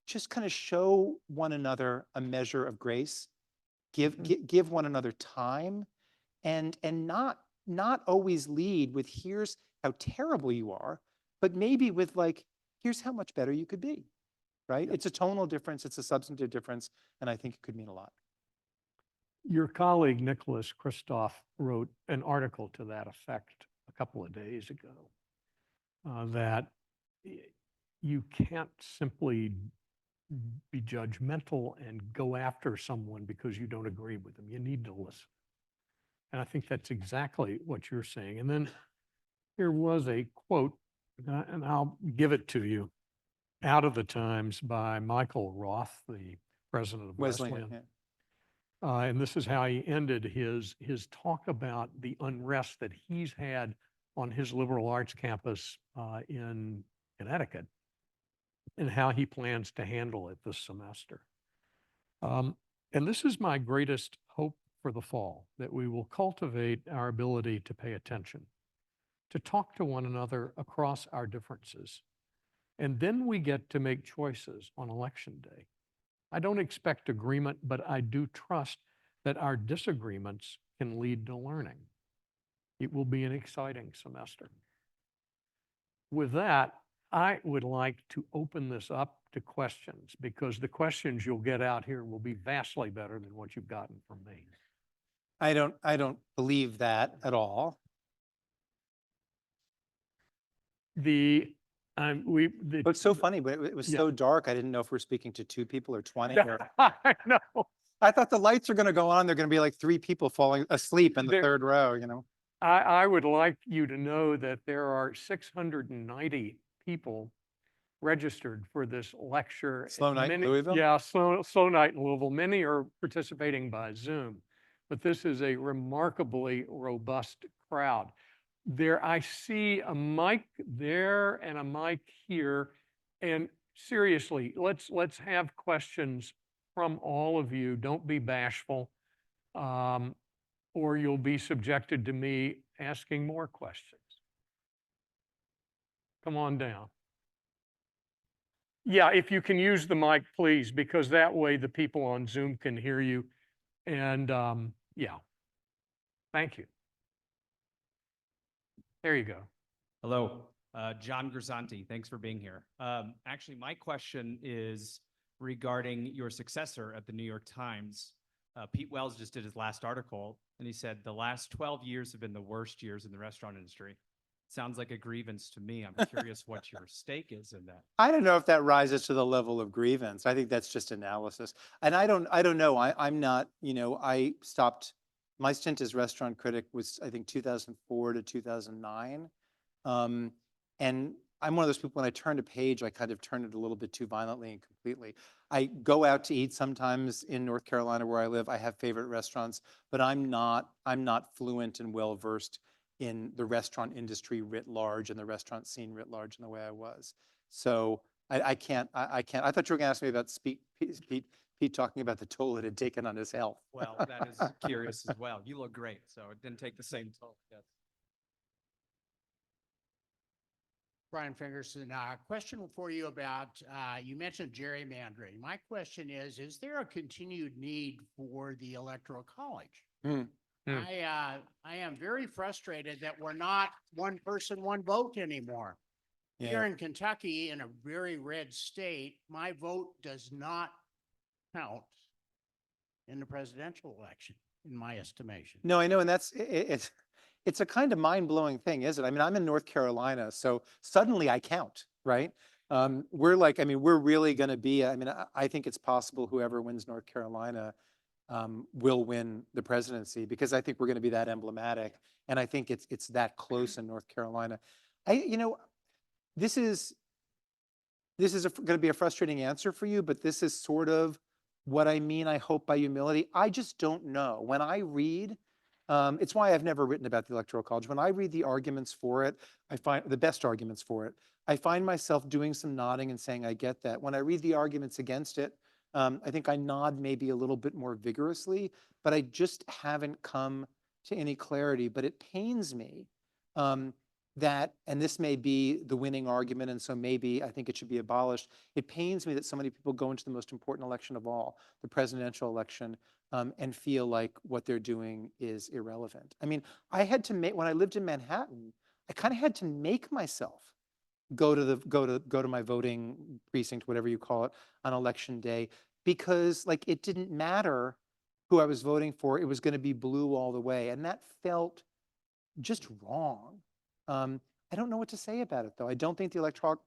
Speaker 2: just kind of show one another a measure of grace, give one another time, and not always lead with here's how terrible you are, but maybe with like, here's how much better you could be, right? It's a tonal difference, it's a substantive difference, and I think it could mean a lot.
Speaker 3: Your colleague, Nicholas Kristof, wrote an article to that effect a couple of days ago, that you can't simply be judgmental and go after someone because you don't agree with them. You need to listen. And I think that's exactly what you're saying. And then here was a quote, and I'll give it to you, out of the Times by Michael Roth, the president of Wesleyan.
Speaker 2: Yeah.
Speaker 3: And this is how he ended his talk about the unrest that he's had on his liberal arts campus in Connecticut and how he plans to handle it this semester. And this is my greatest hope for the fall, that we will cultivate our ability to pay attention, to talk to one another across our differences. And then we get to make choices on election day. I don't expect agreement, but I do trust that our disagreements can lead to learning. It will be an exciting semester. With that, I would like to open this up to questions, because the questions you'll get out here will be vastly better than what you've gotten from me.
Speaker 2: I don't believe that at all.
Speaker 3: It's
Speaker 2: so funny, but it was so dark. I didn't know if we're speaking to 2 people or 20.
Speaker 3: I know.
Speaker 2: I thought the lights are going to go on. They're going to be like 3 people falling asleep in the third row,
Speaker 3: I would like you to know that there are 690 people registered for this lecture.
Speaker 2: Slow night in Louisville?
Speaker 3: Yeah, slow night in Louisville. Many are participating by Zoom, but this is a remarkably robust crowd. There, I see a mic there and a mic here. And seriously, let's have questions from all of you. Don't be bashful, or you'll be subjected to me asking more questions. Come on down. Yeah, if you can use the mic, please, because that way the people on Zoom can hear you. And yeah, thank you. There you go.
Speaker 4: Hello, John Grisanti. Thanks for being here. Actually, my question is regarding your successor at the New York Times. Pete Wells just did his last article, and he said the last 12 years have been the worst years in the restaurant industry. Sounds like a grievance to me. I'm curious what your stake is in that.
Speaker 2: I don't know if that rises to the level of grievance. I think that's just analysis. And I don't know. I'm not, I stopped, my stint as restaurant critic was, I think, 2004 to 2009. And I'm one of those people, when I turn a page, I kind of turn it a little bit too violently and completely. I go out to eat sometimes in North Carolina where I live. I have favorite restaurants, but I'm not fluent and well-versed in the restaurant industry writ large and the restaurant scene writ large in the way I was. So I can't. I thought you were going to ask me about Pete talking about the toll it had taken on his health.
Speaker 4: Well, that is curious as well. You look great, so it didn't take the same toll. Yes.
Speaker 5: Brian Fingerson, question for you about, you mentioned gerrymandering. My question is there a continued need for the Electoral College? I am very frustrated that we're not one person, one vote anymore.
Speaker 2: Yeah.
Speaker 5: Here in Kentucky, in a very red state, my vote does not count in the presidential election, in my estimation.
Speaker 2: No, I know, and it's a kind of mind-blowing thing, isn't it? I mean, I'm in North Carolina, so suddenly I count, right? We're really going to be, I think it's possible whoever wins North Carolina will win the presidency, because I think we're going to be that emblematic. And I think it's that close in North Carolina. This is going to be a frustrating answer for you, but this is sort of what I mean, I hope, by humility. I just don't know. When I read, it's why I've never written about the Electoral College. When I read the arguments for it, I find the best arguments for it. I find myself doing some nodding and saying, I get that. When I read the arguments against it, I think I nod maybe a little bit more vigorously, but I just haven't come to any clarity. But it pains me that, and this may be the winning argument, and so maybe I think it should be abolished. It pains me that so many people go into the most important election of all, the presidential election, and feel like what they're doing is irrelevant. I mean, I had to make, when I lived in Manhattan, I kind of had to make myself go to my voting precinct, whatever you call it, on election day, because like it didn't matter who I was voting for, it was going to be blue all the way, and that felt just wrong. I don't know what to say about it, though. I don't think the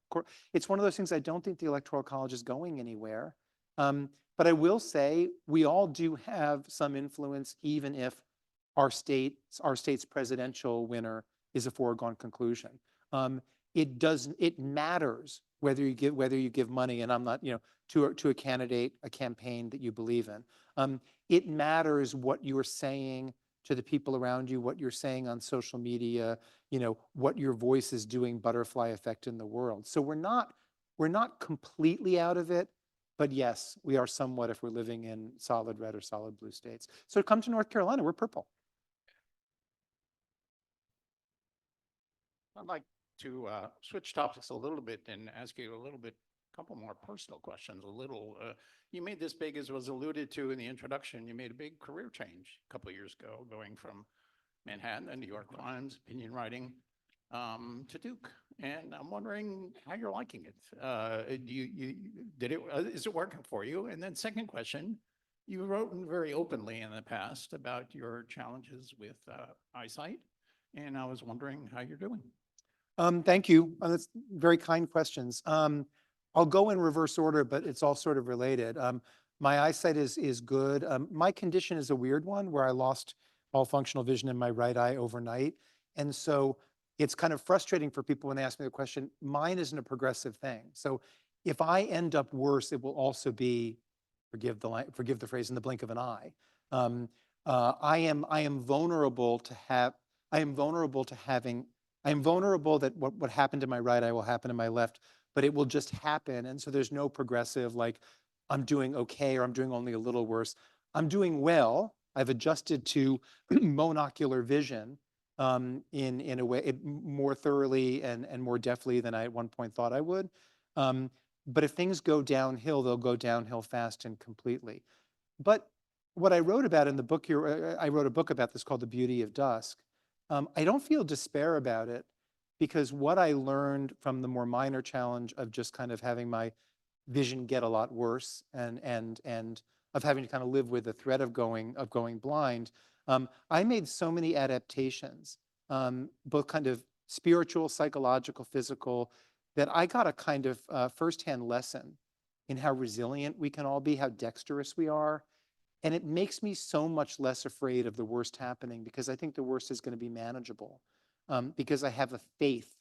Speaker 2: it's one of those things, I don't think the Electoral College is going anywhere. But I will say we all do have some influence, even if our state's presidential winner is a foregone conclusion. It matters whether you give money, and I'm not, to a candidate, a campaign that you believe in. It matters what you're saying to the people around you, what you're saying on social media, what your voice is doing, butterfly effect in the world. So we're not completely out of it, but yes, we are somewhat if we're living in solid red or solid blue states. So come to North Carolina, we're purple.
Speaker 5: I'd like to switch topics a little bit and ask you a couple more personal questions. You made this big, as was alluded to in the introduction, you made a big career change a couple of years ago, going from Manhattan and New York Times, opinion writing, to Duke. And I'm wondering how you're liking it. Is it working for you? And then second question, you wrote very openly in the past about your challenges with eyesight, and I was wondering how you're doing.
Speaker 2: Thank you. That's very kind questions. I'll go in reverse order, but it's all sort of related. My eyesight is good. My condition is a weird one where I lost all functional vision in my right eye overnight. And so it's kind of frustrating for people when they ask me the question. Mine isn't a progressive thing. So if I end up worse, it will also be, forgive the phrase, in the blink of an eye. I am vulnerable that what happened to my right eye will happen to my left, but it will just happen. And so there's no progressive, like I'm doing okay or I'm doing only a little worse. I'm doing well. I've adjusted to monocular vision in a way more thoroughly and more deftly than I at one point thought I would. But if things go downhill, they'll go downhill fast and completely. But what I wrote about in the book here, I wrote a book about this called The Beauty of Dusk. I don't feel despair about it, because what I learned from the more minor challenge of just kind of having my vision get a lot worse and of having to kind of live with the threat of going blind, I made so many adaptations, both kind of spiritual, psychological, physical, that I got a kind of firsthand lesson in how resilient we can all be, how dexterous we are. And it makes me so much less afraid of the worst happening, because I think the worst is going to be manageable, because I have a faith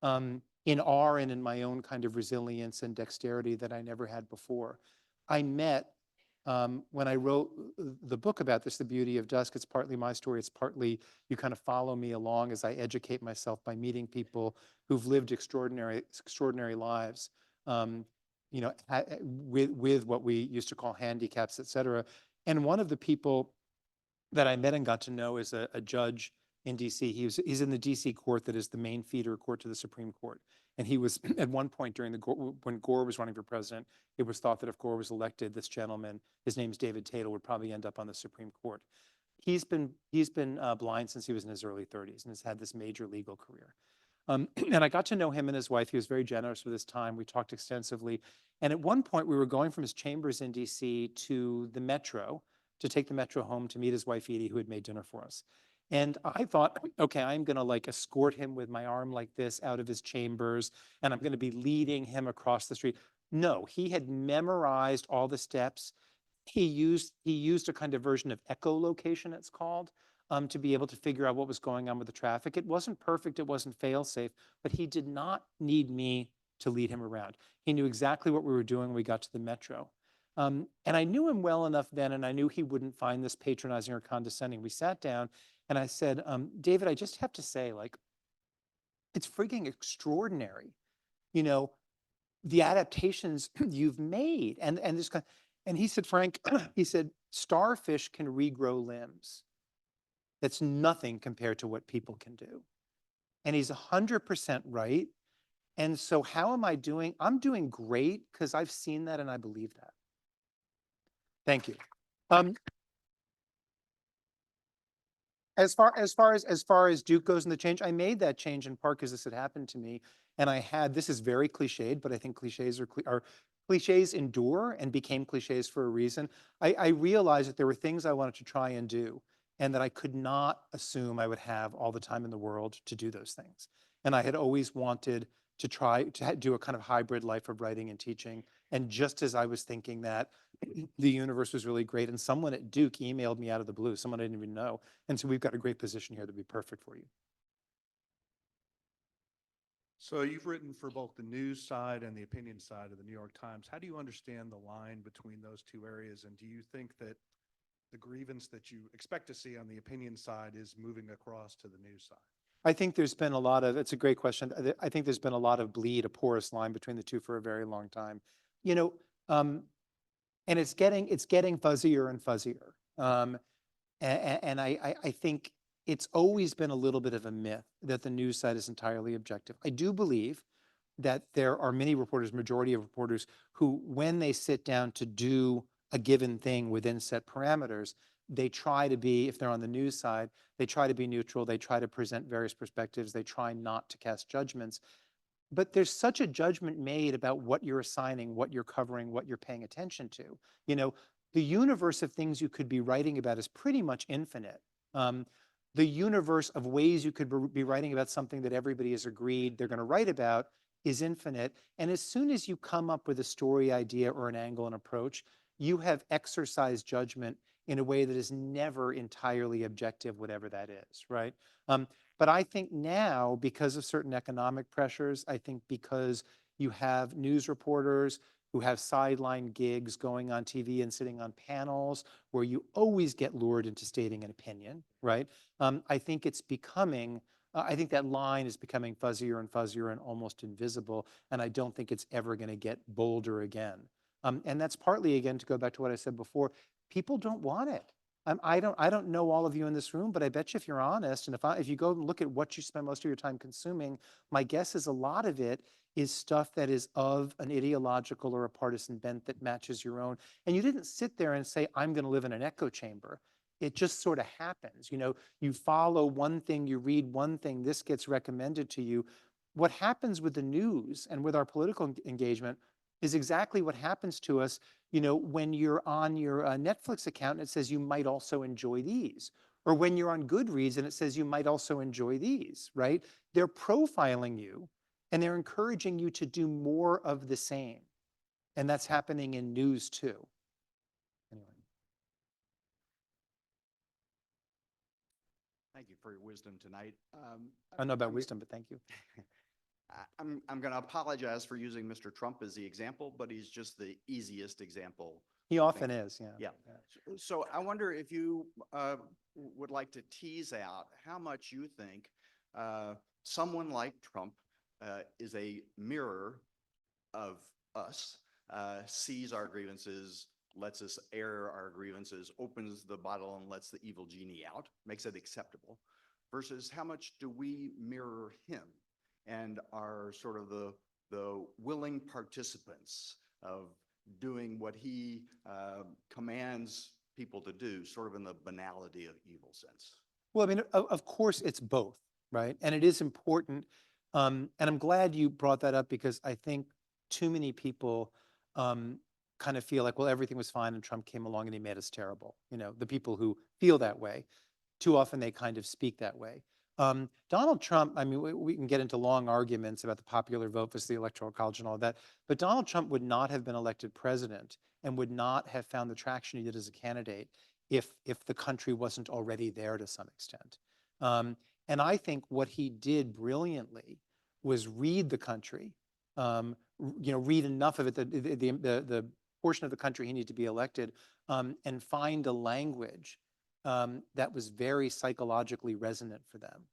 Speaker 2: in R and in my own kind of resilience and dexterity that I never had before. I met, when I wrote the book about this, The Beauty of Dusk, it's partly my story, it's partly you kind of follow me along as I educate myself by meeting people who've lived extraordinary lives, with what we used to call handicaps, et cetera. And one of the people that I met and got to know is a judge in DC. He's in the DC court that is the main feeder court to the Supreme Court. And he was at one point when Gore was running for president, it was thought that if Gore was elected, this gentleman, his name's David Tatel, would probably end up on the Supreme Court. He's been blind since he was in his early 30s and has had this major legal career. And I got to know him and his wife. He was very generous with his time. We talked extensively. And at one point, we were going from his chambers in DC to the metro, to take the metro home to meet his wife, Edie, who had made dinner for us. And I thought, okay, I'm going to like escort him with my arm like this out of his chambers, and I'm going to be leading him across the street. No, he had memorized all the steps, he used a kind of version of echolocation, it's called, to be able to figure out what was going on with the traffic. It wasn't perfect, it wasn't fail-safe, but he did not need me to lead him around. He knew exactly what we were doing when we got to the metro. And I knew him well enough then, and I knew he wouldn't find this patronizing or condescending. We sat down, and I said, David, I just have to say, like, it's freaking extraordinary, you know, the adaptations you've made. And this kind, and he said, Frank, he said, starfish can regrow limbs. That's nothing compared to what people can do. And he's 100% right. And so how am I doing? I'm doing great because I've seen that and I believe that. Thank you. As far as Duke goes in the change, I made that change in part because this had happened to me, and I had, this is very cliched, but I think cliches endure and became cliches for a reason. I realized that there were things I wanted to try and do, and that I could not assume I would have all the time in the world to do those things. And I had always wanted to try to do a kind of hybrid life of writing and teaching. And just as I was thinking that, the universe was really great, and someone at Duke emailed me out of the blue, someone I didn't even know. And so we've got a great position here that'd be perfect for you.
Speaker 6: So you've written for both the news side and the opinion side of the New York Times. How do you understand the line between those two areas? And do you think that the grievance that you expect to see on the opinion side is moving across to the news side?
Speaker 2: I think there's been a lot of, it's a great question. I think there's been a lot of bleed, a porous line between the two for a very long time. You know, and it's getting fuzzier and fuzzier. And I think it's always been a little bit of a myth that the news side is entirely objective. I do believe that there are many reporters, majority of reporters, who, when they sit down to do a given thing within set parameters, they try to be, if they're on the news side, they try to be neutral, they try to present various perspectives, they try not to cast judgments. But there's such a judgment made about what you're assigning, what you're covering, what you're paying attention to. You know, the universe of things you could be writing about is pretty much infinite. The universe of ways you could be writing about something that everybody has agreed they're going to write about is infinite. And as soon as you come up with a story idea or an angle and approach, you have exercised judgment in a way that is never entirely objective, whatever that is, right? But I think now, because of certain economic pressures, I think because you have news reporters who have sideline gigs going on TV and sitting on panels where you always get lured into stating an opinion, right? I think it's becoming, I think that line is becoming fuzzier and fuzzier and almost invisible, and I don't think it's ever going to get bolder again. And that's partly, again, to go back to what I said before, people don't want it. I don't know all of you in this room, but I bet you if you're honest, and if you go and look at what you spend most of your time consuming, my guess is a lot of it is stuff that is of an ideological or a partisan bent that matches your own. And you didn't sit there and say, I'm going to live in an echo chamber. It just sort of happens. You know, you follow one thing, you read one thing, this gets recommended to you. What happens with the news and with our political engagement is exactly what happens to us, you know, when you're on your Netflix account and it says you might also enjoy these, or when you're on Goodreads and it says you might also enjoy these, right? They're profiling you and they're encouraging you to do more of the same. And that's happening in news too. Anyway.
Speaker 7: Thank you for your wisdom tonight.
Speaker 2: I don't know about wisdom, but thank you.
Speaker 7: I'm going to apologize for using Mr. Trump as the example, but he's just the easiest example.
Speaker 2: He often is, yeah.
Speaker 7: Yeah. So I wonder if you would like to tease out how much you think someone like Trump is a mirror of us, sees our grievances, lets us air our grievances, opens the bottle and lets the evil genie out, makes it acceptable, versus how much do we mirror him and are sort of the willing participants of doing what he commands people to do, sort of in the banality of evil sense.
Speaker 2: Well, I mean, of course it's both, right? And it is important. And I'm glad you brought that up because I think too many people kind of feel like, well, everything was fine and Trump came along and he made us terrible. You know, the people who feel that way, too often they kind of speak that way. Donald Trump, I mean, we can get into long arguments about the popular vote versus the electoral college and all that, but Donald Trump would not have been elected president and would not have found the traction he did as a candidate if the country wasn't already there to some extent. And I think what he did brilliantly was read the country, read enough of it, the portion of the country he needed to be elected, and find a language that was very psychologically resonant for them.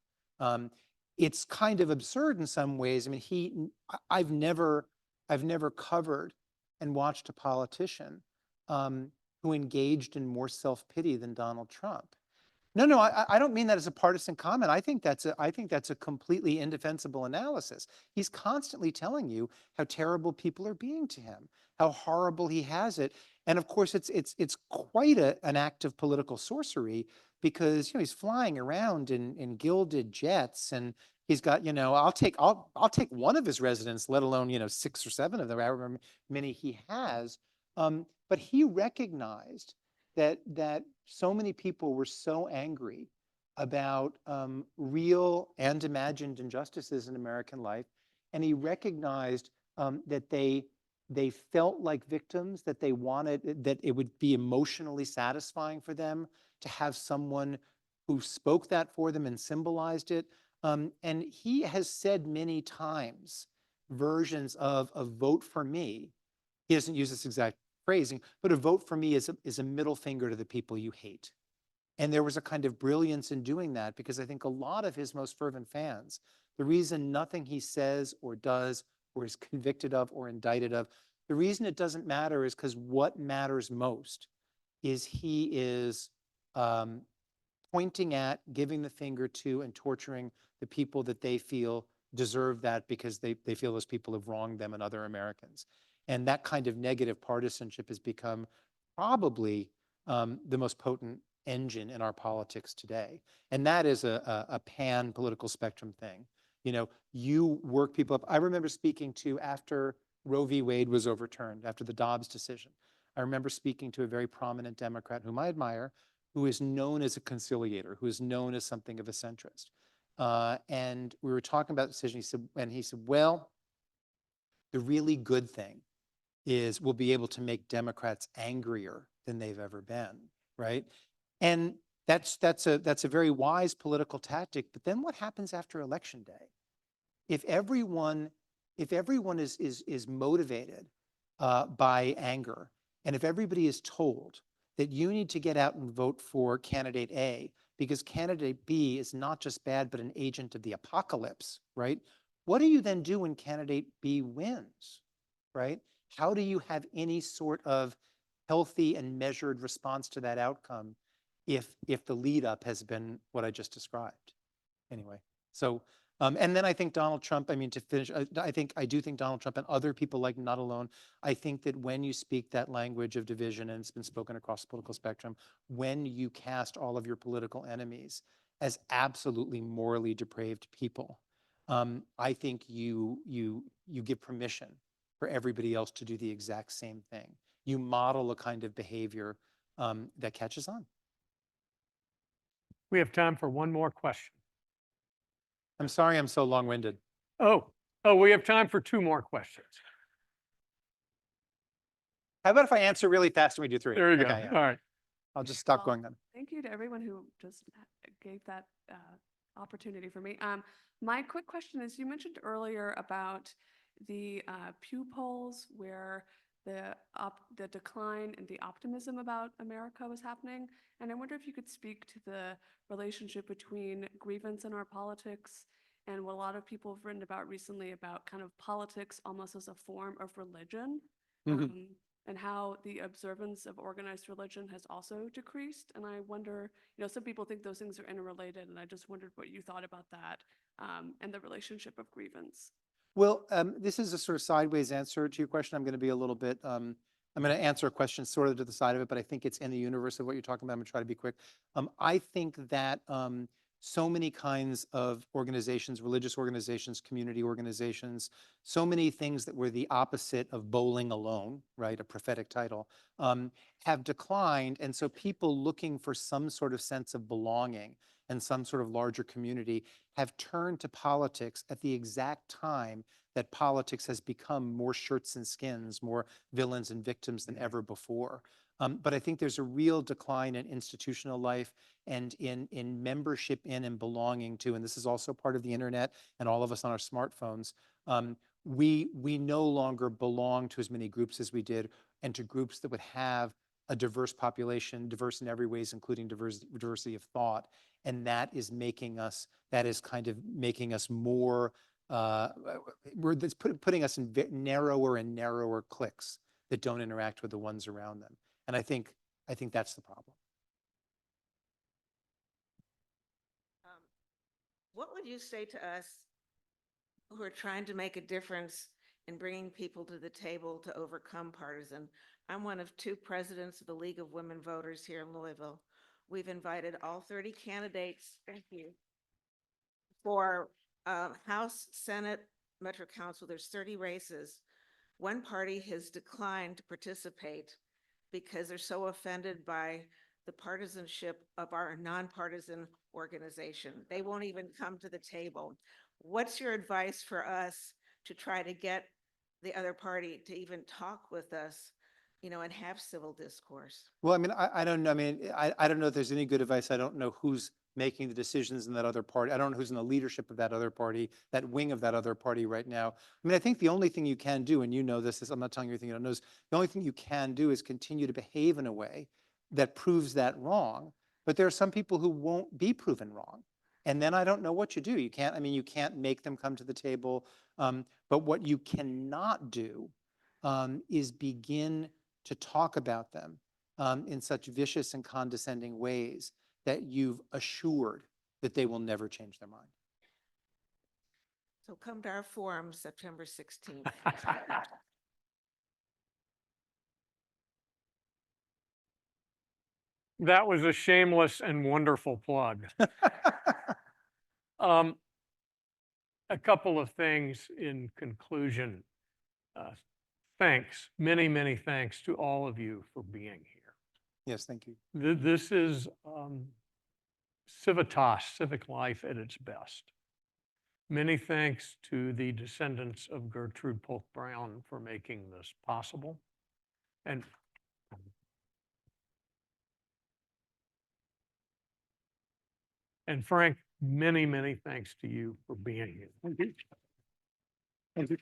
Speaker 2: It's kind of absurd in some ways. I mean, I've never covered and watched a politician who engaged in more self-pity than Donald Trump. No, I don't mean that as a partisan comment. I think that's a completely indefensible analysis. He's constantly telling you how terrible people are being to him, how horrible he has it. And of course, it's quite an act of political sorcery because, he's flying around in gilded jets, and he's got, I'll take one of his residents, let alone, 6 or 7 of them, however many he has. But he recognized that so many people were so angry about real and imagined injustices in American life, and he recognized that they felt like victims, that they wanted, that it would be emotionally satisfying for them to have someone who spoke that for them and symbolized it. And he has said many times versions of a vote for me. He doesn't use this exact phrasing, but a vote for me is a middle finger to the people you hate. And there was a kind of brilliance in doing that, because I think a lot of his most fervent fans, the reason nothing he says or does or is convicted of or indicted of, the reason it doesn't matter is because what matters most is he is pointing at, giving the finger to, and torturing the people that they feel deserve that because they feel those people have wronged them and other Americans. And that kind of negative partisanship has become probably the most potent engine in our politics today. And that is a pan-political spectrum thing. You work people up. I remember speaking to, after Roe v. Wade was overturned, after the Dobbs decision, I remember speaking to a very prominent Democrat whom I admire, who is known as a conciliator, who is known as something of a centrist. And we were talking about the decision. He said, well, the really good thing is we'll be able to make Democrats angrier than they've ever been, right? And that's a very wise political tactic. But then what happens after Election Day? If everyone is motivated by anger, and if everybody is told that you need to get out and vote for candidate A because candidate B is not just bad, but an agent of the apocalypse, right? What do you then do when candidate B wins, right? How do you have any sort of healthy and measured response to that outcome if the lead up has been what I just described? Anyway, so and then I think Donald Trump, I mean, to finish, I do think Donald Trump and other people like Not Alone, I think that when you speak that language of division, and it's been spoken across the political spectrum, when you cast all of your political enemies as absolutely morally depraved people, I think you give permission for everybody else to do the exact same thing. You model a kind of behavior that catches on.
Speaker 3: We have time for one more question.
Speaker 2: I'm sorry I'm so long-winded.
Speaker 3: Oh, we have time for 2 more questions.
Speaker 2: How about if I answer really fast and we do 3?
Speaker 3: There you go.
Speaker 2: Okay, yeah.
Speaker 3: All right.
Speaker 2: I'll just stop
Speaker 8: Well,
Speaker 2: going then.
Speaker 8: Thank you to everyone who just gave that opportunity for me. My quick question is, you mentioned earlier about the Pew polls where the decline in the optimism about America was happening. And I wonder if you could speak to the relationship between grievance in our politics and what a lot of people have written about recently about kind of politics almost as a form of religion. And how the observance of organized religion has also decreased. And I wonder, some people think those things are interrelated, and I just wondered what you thought about that and the relationship of grievance.
Speaker 2: Well, this is a sort of sideways answer to your question. I'm going to be a little bit, I'm going to answer a question sort of to the side of it, but I think it's in the universe of what you're talking about. I'm going to try to be quick. I think that so many kinds of organizations, religious organizations, community organizations, so many things that were the opposite of bowling alone, right, a prophetic title, have declined. And so people looking for some sort of sense of belonging and some sort of larger community have turned to politics at the exact time that politics has become more shirts and skins, more villains and victims than ever before. But I think there's a real decline in institutional life and in membership in and belonging to, and this is also part of the internet and all of us on our smartphones. We no longer belong to as many groups as we did, and to groups that would have a diverse population, diverse in every ways, including diversity of thought. And that is making us, that is kind of making us more, that's putting us in narrower and narrower cliques that don't interact with the ones around them. And I think that's the problem.
Speaker 9: What would you say to us who are trying to make a difference in bringing people to the table to overcome partisan? I'm one of 2 presidents of the League of Women Voters here in Louisville. We've invited all 30 candidates, thank you, for House, Senate, Metro Council. There's 30 races. One party has declined to participate because they're so offended by the partisanship of our nonpartisan organization. They won't even come to the table. What's your advice for us to try to get the other party to even talk with us, you know, and have civil discourse?
Speaker 2: Well, I mean, I don't know. I mean, I don't know if there's any good advice. I don't know who's making the decisions in that other party. I don't know who's in the leadership of that other party, that wing of that other party right now. I mean, I think the only thing you can do, and you know this, is I'm not telling you anything you don't know, is the only thing you can do is continue to behave in a way that proves that wrong. But there are some people who won't be proven wrong. And then I don't know what you do. You can't, I mean, you can't make them come to the table. But what you cannot do is begin to talk about them in such vicious and condescending ways that you've assured that they will never change their mind.
Speaker 9: So come to our forum September 16th.
Speaker 3: That was a shameless and wonderful plug. A couple of things in conclusion. Thanks, many, many thanks to all of you for being here.
Speaker 2: Yes, thank you.
Speaker 3: This is civitas, civic life at its best. Many thanks to the descendants of Gertrude Polk Brown for making this possible. And Frank, many, many thanks to you for being here.
Speaker 2: Thank you. Thank you.